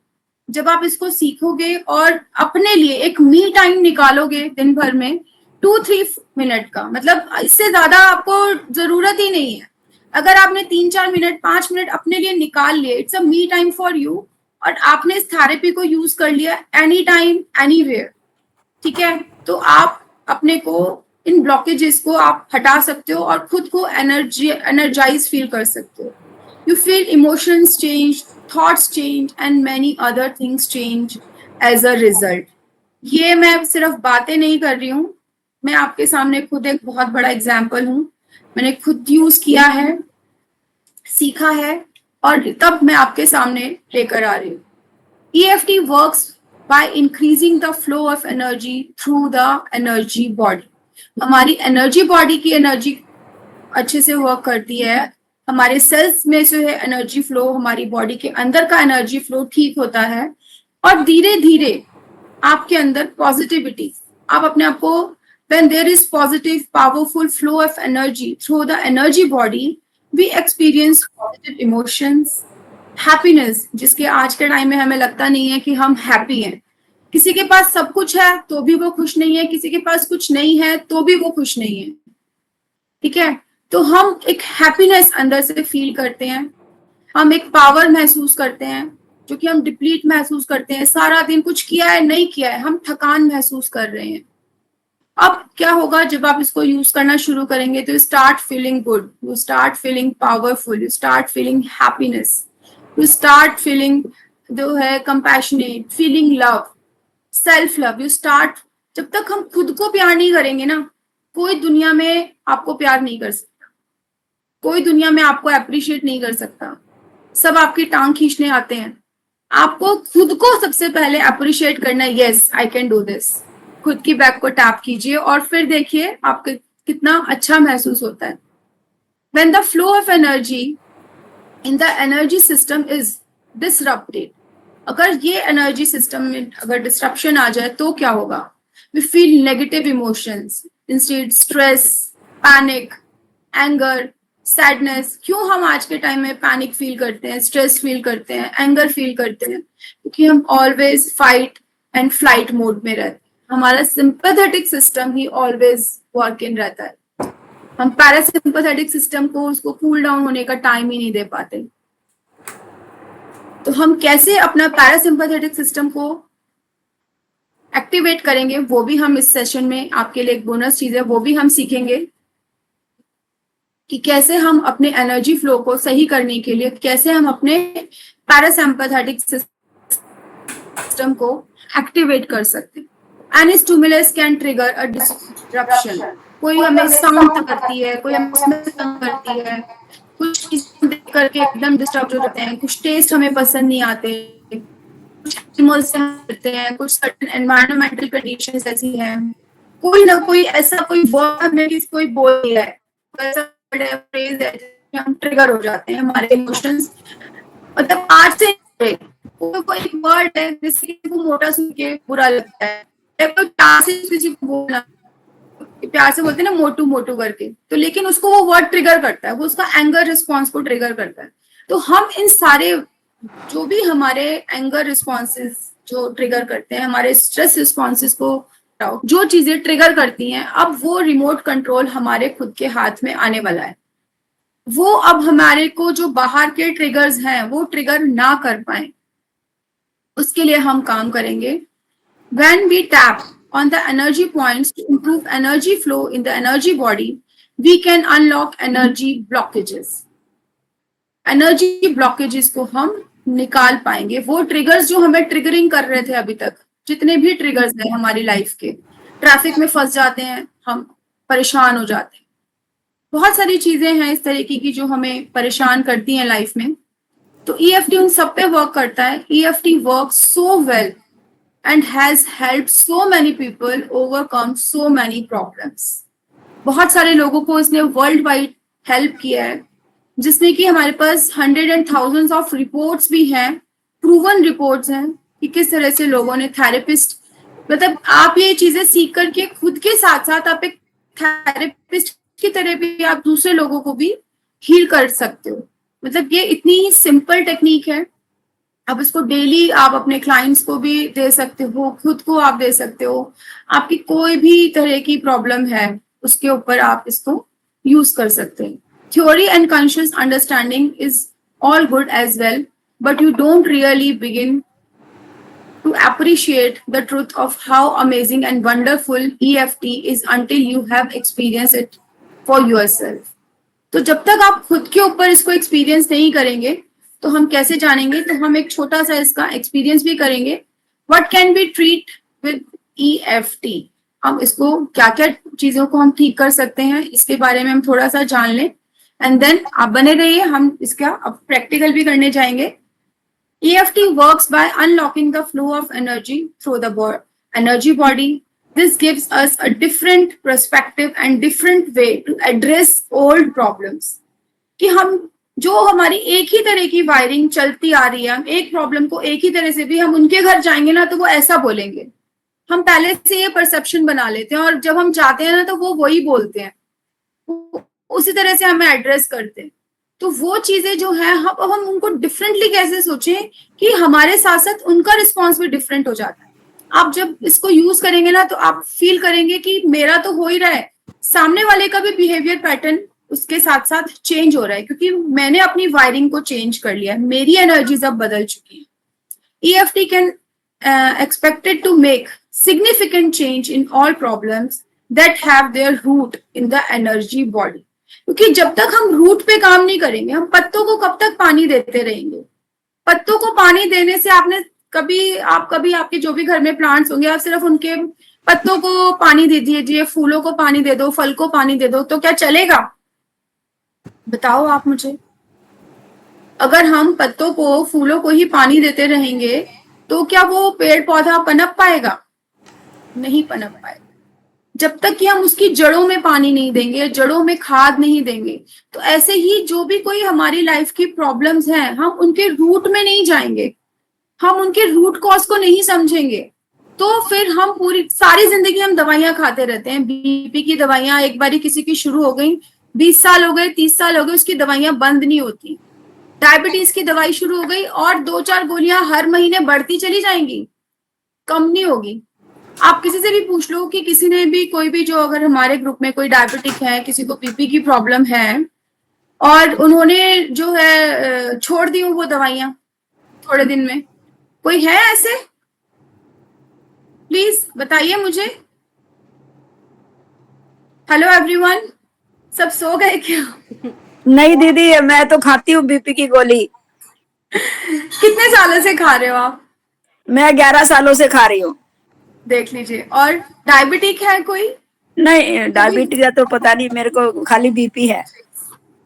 जब आप इसको सीखोगे और अपने लिए एक मी टाइम निकालोगे दिन भर में 2-3 मिनट का। मतलब इससे ज्यादा आपको जरूरत ही नहीं है। अगर आपने 3-4 मिनट, 5 मिनट अपने लिए निकाल लिए, it's a me time for you, और आपने इस थेरेपी को यूज कर लिया एनी टाइम एनीवेयर, ठीक है, तो आप अपने को, इन ब्लॉकेजेस को आप हटा सकते हो और खुद को एनर्जाइज फील कर सकते हो। You feel emotions change, thoughts change and many other things change as a result. ये मैं सिर्फ बातें नहीं कर रही हूँ, मैं आपके सामने खुद एक बहुत बड़ा एग्जाम्पल हूँ। मैंने खुद यूज किया है, सीखा है, और तब मैं आपके सामने लेकर आ रही हूँ। EFT works by increasing the flow of energy through the energy body. हमारी एनर्जी बॉडी की एनर्जी अच्छे से वर्क करती है, हमारे सेल्स में से है एनर्जी फ्लो, हमारी बॉडी के अंदर का एनर्जी फ्लो ठीक होता है, और धीरे धीरे आपके अंदर पॉजिटिविटी, आप अपने आप को, when there is positive powerful flow of energy through the energy body, we experience positive emotions, happiness, जिसके आज के टाइम में हमें लगता नहीं है कि हम हैप्पी हैं। किसी के पास सब कुछ है तो भी वो खुश नहीं है, किसी के पास कुछ नहीं है तो भी वो खुश नहीं है, ठीक है। तो हम एक हैप्पीनेस अंदर से फील करते हैं, हम एक पावर महसूस करते हैं, जो कि हम डिप्लीट महसूस करते हैं, सारा दिन कुछ किया है नहीं किया है, हम थकान महसूस कर रहे हैं। अब क्या होगा जब आप इसको यूज करना शुरू करेंगे, तो start feeling good, you start feeling powerful, you start feeling happiness, you start feeling जो है compassionate, feeling love, self love. You start, जब तक हम खुद को प्यार नहीं करेंगे ना, कोई दुनिया में आपको प्यार नहीं कर सकता, कोई दुनिया में आपको अप्रिशिएट नहीं कर सकता, सब आपकी टांग खींचने आते हैं। आपको खुद को सबसे पहले अप्रिशिएट करना है, yes I can do this. खुद की बैक को टैप कीजिए और फिर देखिए आपको कितना अच्छा महसूस होता है। When the flow of energy in the energy system is disrupted. अगर ये एनर्जी सिस्टम में अगर डिस्ट्रप्शन आ जाए तो क्या होगा? We feel negative emotions, instead stress, panic, anger, sadness. क्यों हम आज के टाइम में पैनिक फील करते हैं, स्ट्रेस फील करते हैं, एंगर फील करते हैं? क्योंकि हम always fight and flight mode में रहते हैं. हमारा sympathetic system he always work in रहता है. हम पैरासिम्पैथेटिक सिस्टम को उसको कूल डाउन होने का टाइम ही नहीं दे पाते. तो हम कैसे अपना पैरासिम्पैथेटिक सिस्टम को एक्टिवेट करेंगे वो भी हम इस सेशन में, आपके लिए एक बोनस चीज है, वो भी हम सीखेंगे कि कैसे हम अपने एनर्जी फ्लो को सही करने के लिए कैसे हम अपने पैरासिम्पैथेटिक सिस्टम को एक्टिवेट कर सकते हैं. Any stimulus can trigger a disruption. कोई हमें साउंड तक करती है, कोई हमें स्मेल तक करती है, कुछ चीजें देख करके एकदम डिस्टर्ब हो जाते हैं, कुछ टेस्ट हमें पसंद नहीं आते, कुछ एनिमल्स से हम करते हैं, कुछ सर्टेन एनवायरमेंटल कंडीशंस ऐसी हैं, कोई ना कोई ऐसा कोई वर्ड हमें कोई बोल दिया है, ऐसा फ्रेज है जिसमें हम ट्रिगर हो जाते हैं, हमारे इमोशंस. मतलब आज से कोई वर्ड है जिससे किसी को मोटा सुन के बुरा लगता है, कोई प्यार से किसी को बोलना, प्यार से बोलते हैं ना मोटू मोटू करके, तो लेकिन उसको वो वर्ड ट्रिगर करता है, वो उसका एंगर रिस्पॉन्स को ट्रिगर करता है. तो हम इन सारे जो भी हमारे एंगर रिस्पॉन्सेस जो ट्रिगर करते हैं, हमारे स्ट्रेस रिस्पॉन्सेस को जो चीजें ट्रिगर करती हैं, अब वो रिमोट कंट्रोल हमारे खुद के हाथ में आने वाला है. वो अब हमारे को जो बाहर के ट्रिगर्स हैं वो ट्रिगर ना कर पाए, उसके लिए हम काम करेंगे. When we tap on the energy points to improve energy flow in the energy body, we can unlock energy blockages. Energy blockages को हम निकाल पाएंगे. वो ट्रिगर्स जो हमें ट्रिगरिंग कर रहे थे अभी तक, जितने भी ट्रिगर्स हैं हमारी लाइफ के, ट्रैफिक में फंस जाते हैं, हम परेशान हो जाते हैं, बहुत सारी चीजें हैं इस तरीके की जो हमें परेशान करती हैं लाइफ में. तो EFT उन सब पे वर्क करता है. EFT works so well and has helped so many people overcome so many problems. बहुत सारे लोगों को इसने वर्ल्ड वाइड हेल्प किया है, जिसमें कि हमारे पास 100 and thousands of reports भी हैं, प्रूवन रिपोर्ट्स हैं कि किस तरह से लोगों ने थेरेपिस्ट, मतलब आप ये चीजें सीख करके खुद के साथ साथ आप एक थेरेपिस्ट की तरह भी आप दूसरे लोगों को भी हील कर सकते हो. मतलब ये इतनी ही सिंपल टेक्निक है. अब इसको डेली आप अपने क्लाइंट्स को भी दे सकते हो, खुद को आप दे सकते हो. आपकी कोई भी तरह की प्रॉब्लम है उसके ऊपर आप इसको यूज कर सकते हैं. Theory and conscious understanding is all good as well, but you don't really begin to appreciate the truth of how amazing and wonderful EFT is until you have experienced it for yourself. तो जब तक आप खुद के ऊपर इसको experience नहीं करेंगे तो हम कैसे जानेंगे? तो हम एक छोटा सा इसका एक्सपीरियंस भी करेंगे. What can be treat with EFT? हम इसको क्या क्या चीजों को हम ठीक कर सकते हैं इसके बारे में हम थोड़ा सा जान लें, एंड देन आप बने रहिए. हम इसका अब प्रैक्टिकल भी करने जाएंगे. EFT works by unlocking the flow of energy through the energy body. This gives us a different perspective and different way to address old problems. कि हम जो हमारी एक ही तरह की वायरिंग चलती आ रही है, हम एक प्रॉब्लम को एक ही तरह से भी हम उनके घर जाएंगे ना तो वो ऐसा बोलेंगे. हम पहले से ये परसेप्शन बना लेते हैं और जब हम जाते हैं ना तो वो वही बोलते हैं, उसी तरह से हमें एड्रेस करते हैं. तो वो चीजें जो है हम उनको डिफरेंटली कैसे सोचें कि हमारे साथ साथ उनका रिस्पॉन्स भी डिफरेंट हो जाता है. आप जब इसको यूज करेंगे ना तो आप फील करेंगे कि मेरा तो हो ही रहा है, सामने वाले का भी बिहेवियर पैटर्न उसके साथ साथ चेंज हो रहा है, क्योंकि मैंने अपनी वायरिंग को चेंज कर लिया है, मेरी एनर्जीज अब बदल चुकी है. EFT can expected to make significant change in all problems that have their root in the energy body. क्योंकि जब तक हम रूट पे काम नहीं करेंगे, हम पत्तों को कब तक पानी देते रहेंगे? पत्तों को पानी देने से आपने कभी आपके जो भी घर में प्लांट्स होंगे, आप सिर्फ उनके पत्तों को पानी दे दीजिए, फूलों को पानी दे दो, फल को पानी दे दो, तो क्या चलेगा? बताओ आप मुझे. अगर हम पत्तों को, फूलों को ही पानी देते रहेंगे तो क्या वो पेड़ पौधा पनप पाएगा? नहीं पनप पाएगा. जब तक कि हम उसकी जड़ों में पानी नहीं देंगे, जड़ों में खाद नहीं देंगे। तो ऐसे ही जो भी कोई हमारी लाइफ की प्रॉब्लम्स हैं, हम उनके रूट में नहीं जाएंगे, हम उनके रूट कॉज को नहीं समझेंगे, तो फिर हम पूरी सारी जिंदगी हम दवाइयां खाते रहते हैं। बीपी की दवाइयां एक बारी किसी की शुरू हो गई, 20 साल हो गए, 30 साल हो गए, उसकी दवाइयां बंद नहीं होती। डायबिटीज की दवाई शुरू हो गई और 2-4 गोलियां हर महीने बढ़ती चली जाएंगी, कम नहीं होगी। आप किसी से भी पूछ लो कि किसी ने भी, कोई भी, जो अगर हमारे ग्रुप में कोई डायबिटिक है, किसी को बीपी की प्रॉब्लम है और उन्होंने जो है छोड़ दी वो दवाइयां थोड़े दिन में, कोई है ऐसे? प्लीज बताइए मुझे। हेलो एवरीवन, सब सो गए क्या? नहीं दीदी, मैं तो खाती हूँ बीपी की गोली। कितने सालों से खा रहे हो आप? मैं 11 सालों से खा रही हूँ। देख लीजिए। और डायबिटिक है कोई? नहीं, डायबिटीज का तो पता नहीं, मेरे को खाली बीपी है।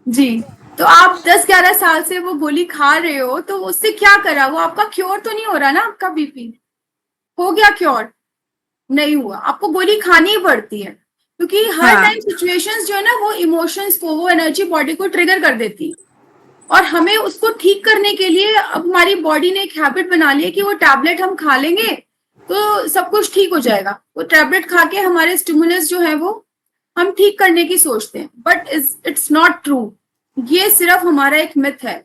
जी। तो आप 10-11 साल से वो गोली खा रहे हो, तो उससे क्या करा? वो आपका क्योर तो नहीं हो रहा ना? आपका बीपी हो गया क्योर? नहीं हुआ। आपको गोली खानी ही पड़ती है, क्योंकि हर हाँ। टाइम सिचुएशंस जो है ना, वो इमोशंस को, वो एनर्जी बॉडी को ट्रिगर कर देती है। और हमें उसको ठीक करने के लिए अब हमारी बॉडी ने एक हैबिट बना ली है कि वो टैबलेट हम खा लेंगे तो सब कुछ ठीक हो जाएगा। वो टैबलेट खा के हमारे स्टिमुलस जो है वो हम ठीक करने की सोचते हैं, बट इट्स नॉट ट्रू। ये सिर्फ हमारा एक मिथ है।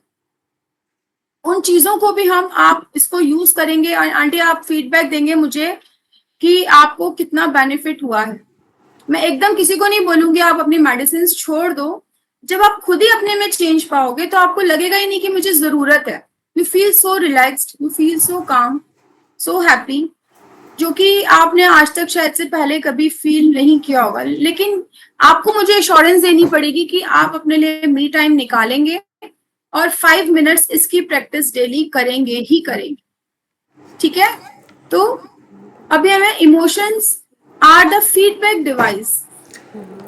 उन चीजों को भी हम, आप इसको यूज करेंगे, आंटी आप फीडबैक देंगे मुझे कि आपको कितना बेनिफिट हुआ है। मैं एकदम किसी को नहीं बोलूंगी आप अपनी मेडिसिन छोड़ दो। जब आप खुद ही अपने में चेंज पाओगे तो आपको लगेगा ही नहीं कि मुझे जरूरत है। You feel so relaxed, you feel so काम, सो हैप्पी, जो कि आपने आज तक शायद से पहले कभी फील नहीं किया होगा। लेकिन आपको मुझे एश्योरेंस देनी पड़ेगी कि आप अपने लिए मी टाइम निकालेंगे और 5 मिनट्स इसकी प्रैक्टिस डेली करेंगे ही करेंगे। ठीक है? तो अभी हमें emotions are the feedback device.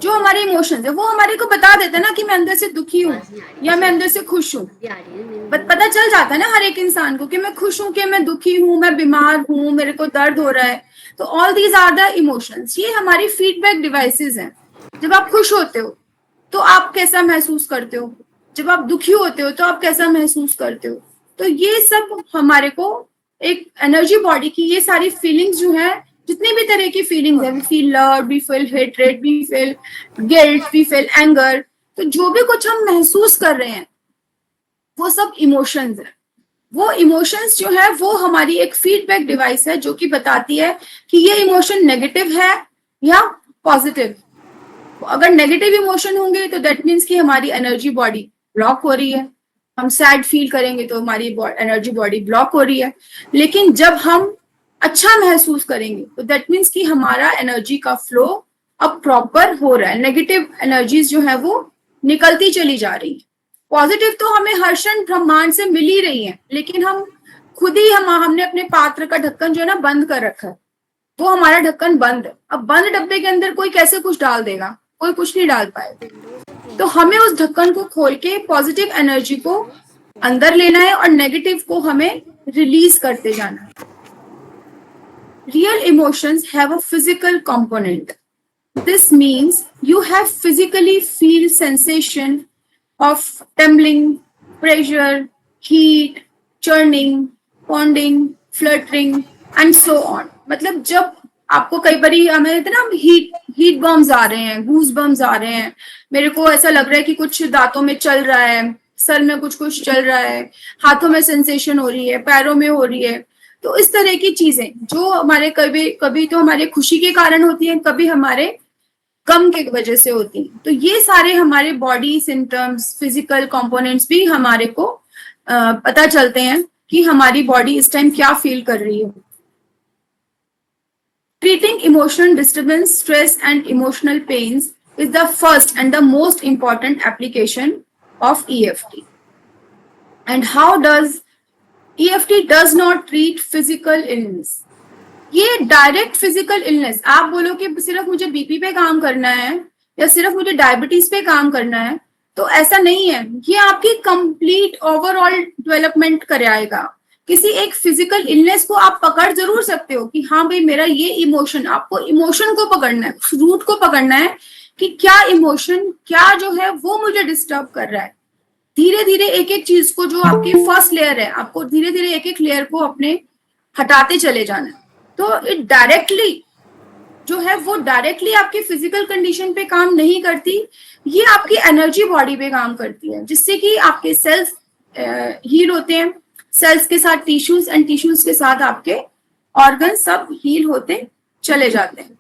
जो हमारे इमोशंस है वो हमारे को बता देता है ना कि मैं अंदर से दुखी हूँ या मैं अंदर से खुश हूँ। पता चल जाता है ना हर एक इंसान को कि मैं खुश हूँ, कि मैं दुखी हूँ, मैं बीमार हूँ, मेरे को दर्द हो रहा है। तो all these are the emotions. ये हमारी फीडबैक डिवाइसेस हैं। जब आप खुश होते हो तो आप कैसा महसूस करते हो, जब आप दुखी होते हो तो आप कैसा महसूस करते हो। तो ये सब हमारे को एक एनर्जी बॉडी की ये सारी फीलिंग्स जो है, जितनी भी तरह की फीलिंग्स है, we feel love, we feel hatred, we feel guilt, we feel anger, तो जो भी कुछ हम महसूस कर रहे हैं वो सब इमोशंस है। वो इमोशंस जो है वो हमारी एक फीडबैक डिवाइस है जो कि बताती है कि ये इमोशन नेगेटिव है या पॉजिटिव। अगर नेगेटिव इमोशन होंगे तो दैट मीन्स कि हमारी एनर्जी बॉडी ब्लॉक हो रही है। हम सैड फील करेंगे तो हमारी एनर्जी बॉडी ब्लॉक हो रही है। लेकिन जब हम अच्छा महसूस करेंगे तो दैट मीन्स कि हमारा एनर्जी का फ्लो अब प्रॉपर हो रहा है। नेगेटिव एनर्जीज जो है वो निकलती चली जा रही है। पॉजिटिव तो हमें हर क्षण ब्रह्मांड से मिल ही रही है, लेकिन हम खुद ही हमने अपने पात्र का ढक्कन जो है ना बंद कर रखा है। वो हमारा ढक्कन बंद है। अब बंद डब्बे के अंदर कोई कैसे कुछ डाल देगा? कोई कुछ नहीं डाल पाएगा। तो हमें उस ढक्कन को खोल के पॉजिटिव एनर्जी को अंदर लेना है और नेगेटिव को हमें रिलीज करते जाना है। Real emotions have a physical component. This means you have physically feel sensation of trembling, pressure, heat, churning, pounding, fluttering and so on. मतलब जब आपको कई बारी हमें इतना हीट बम्स आ रहे हैं, गूज बम्स आ रहे हैं, मेरे को ऐसा लग रहा है कि कुछ दांतों में चल रहा है, सर में कुछ कुछ चल रहा है, हाथों में सेंसेशन हो रही है, पैरों में हो रही है। तो इस तरह की चीजें जो हमारे कभी कभी तो हमारे खुशी के कारण होती हैं, कभी हमारे गम के वजह से होती हैं। तो ये सारे हमारे बॉडी सिम्टम्स, फिजिकल कंपोनेंट्स भी हमारे को पता चलते हैं कि हमारी बॉडी इस टाइम क्या फील कर रही है। Treating emotional disturbance, stress and emotional pains is the first and the most important application of EFT. And how does EFT does not treat physical illness. ये डायरेक्ट फिजिकल इलनेस, आप बोलो कि सिर्फ मुझे बीपी पे काम करना है या सिर्फ मुझे डायबिटीज पे काम करना है, तो ऐसा नहीं है। ये आपकी कंप्लीट ओवरऑल डेवलपमेंट कराएगा किसी एक फिजिकल इलनेस को आप पकड़ जरूर सकते हो कि हाँ भाई मेरा ये इमोशन, आपको इमोशन को पकड़ना है, उस रूट को पकड़ना है कि क्या इमोशन, क्या जो है वो मुझे डिस्टर्ब कर रहा है। धीरे धीरे एक एक चीज को, जो आपकी फर्स्ट लेयर है, आपको धीरे धीरे एक एक लेयर को अपने हटाते चले जाना है। तो इट डायरेक्टली जो है वो डायरेक्टली आपकी फिजिकल कंडीशन पे काम नहीं करती, ये आपकी एनर्जी बॉडी पे काम करती है, जिससे कि आपके सेल्स हील होते हैं, सेल्स के साथ टिश्यूज एंड टिश्यूज के साथ आपके ऑर्गन सब हील होते चले जाते हैं।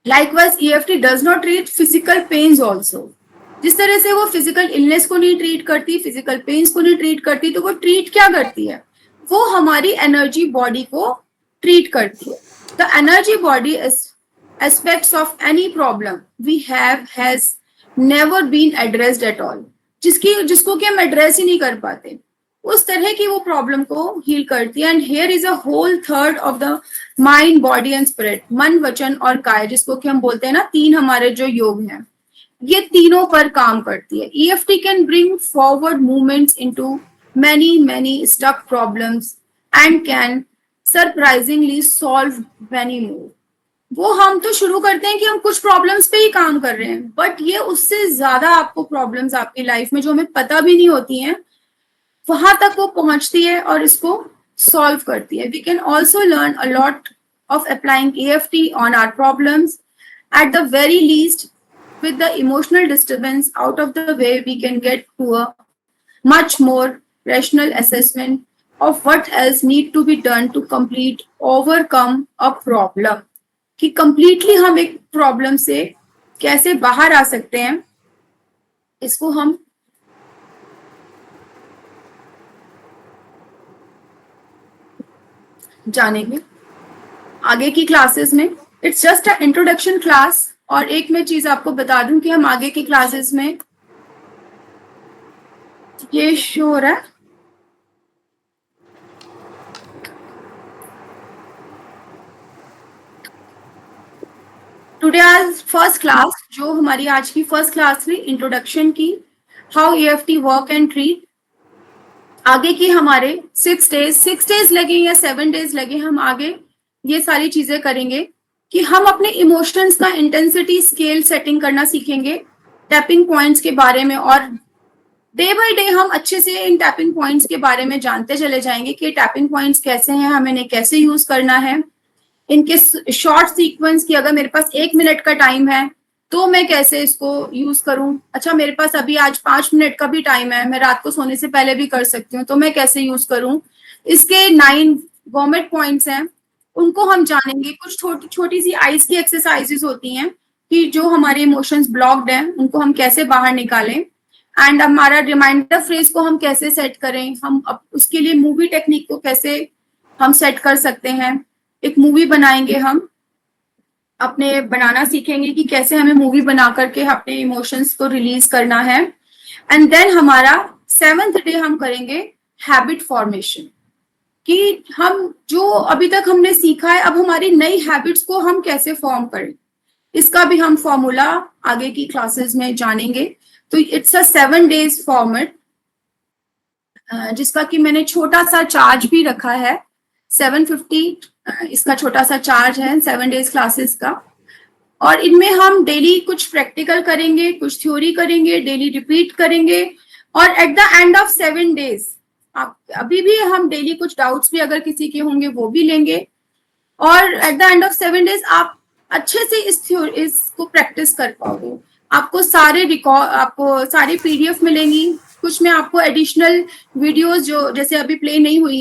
Likewise EFT does not treat physical pains also. जिस तरह से वो फिजिकल इलनेस को नहीं ट्रीट करती, फिजिकल पेन्स को नहीं ट्रीट करती, तो वो ट्रीट क्या करती है, वो हमारी एनर्जी बॉडी को ट्रीट करती है। The energy body aspects of any problem we have has never been addressed at all। जिसको कि हम एड्रेस ही नहीं कर पाते, उस तरह की वो प्रॉब्लम को हील करती है। And here is a whole third of the mind, body and spirit, मन, वचन और काय, जिसको कि हम बोलते हैं ना, तीन हमारे जो योग हैं, ये तीनों पर काम करती है। EFT can bring forward movements into many stuck problems and can surprisingly solve many more। वो हम तो शुरू करते हैं कि हम कुछ प्रॉब्लम्स पे ही काम कर रहे हैं, बट ये उससे ज्यादा आपको प्रॉब्लम्स आपकी लाइफ में जो हमें पता भी नहीं होती हैं, वहां तक वो पहुंचती है और इसको सॉल्व करती है। We can also learn a lot of applying EFT on our problems. At the very least, with the emotional disturbance out of the way, we can get to a much more rational assessment of what else need to be done to overcome a problem। कि completely हम एक problem से कैसे बाहर आ सकते हैं, इसको हम जानेंगे आगे की क्लासेस में। It's just a introduction class. और एक मैं चीज आपको बता दूं कि हम आगे की क्लासेस में, ये शो हो रहा है, टुडे आज फर्स्ट क्लास, जो हमारी आज की फर्स्ट क्लास थी इंट्रोडक्शन की, how EFT work and treat. आगे की हमारे 6 डेज लगे या 7 डेज लगे, हम आगे ये सारी चीजें करेंगे कि हम अपने इमोशंस का इंटेंसिटी स्केल सेटिंग करना सीखेंगे, टैपिंग पॉइंट्स के बारे में, और डे बाय डे हम अच्छे से इन टैपिंग पॉइंट्स के बारे में जानते चले जाएंगे कि टैपिंग पॉइंट्स कैसे हैं, हमें इन्हें कैसे यूज करना है, इनके शॉर्ट सीक्वेंस की, अगर मेरे पास 1 मिनट का टाइम है तो मैं कैसे इसको यूज करूं। अच्छा, मेरे पास अभी आज 5 मिनट का भी टाइम है, मैं रात को सोने से पहले भी कर सकती हूँ, तो मैं कैसे यूज करूं। इसके 9 गवर्नमेंट पॉइंट्स हैं, उनको हम जानेंगे। कुछ छोटी सी आइज की एक्सरसाइजेस होती हैं कि जो हमारे इमोशंस ब्लॉक्ड हैं उनको हम कैसे बाहर निकालें, एंड हमारा रिमाइंडर फ्रेज को हम कैसे सेट करें, हम उसके लिए मूवी टेक्निक को कैसे हम सेट कर सकते हैं। एक मूवी बनाएंगे, हम अपने बनाना सीखेंगे कि कैसे हमें मूवी बना करके अपने इमोशंस को रिलीज करना है। एंड देन हमारा 7th डे हम करेंगे हैबिट फॉर्मेशन, कि हम जो अभी तक हमने सीखा है, अब हमारी नई हैबिट्स को हम कैसे फॉर्म करें, इसका भी हम फॉर्मूला आगे की क्लासेस में जानेंगे। तो इट्स अ 7 डेज फॉर्मेट, जिसका कि मैंने छोटा सा चार्ज भी रखा है, 750 इसका छोटा सा चार्ज है 7 डेज क्लासेस का। और इनमें हम डेली कुछ प्रैक्टिकल करेंगे, कुछ थ्योरी करेंगे, डेली रिपीट करेंगे, और at the end of 7 days आप अभी भी हम डेली कुछ डाउट्स भी अगर किसी के होंगे वो भी लेंगे, और at the end of 7 days आप अच्छे से इसको प्रैक्टिस कर पाओगे। आपको सारी PDF मिलेंगी, कुछ में आपको एडिशनल वीडियोस जो जैसे अभी प्ले नहीं हुई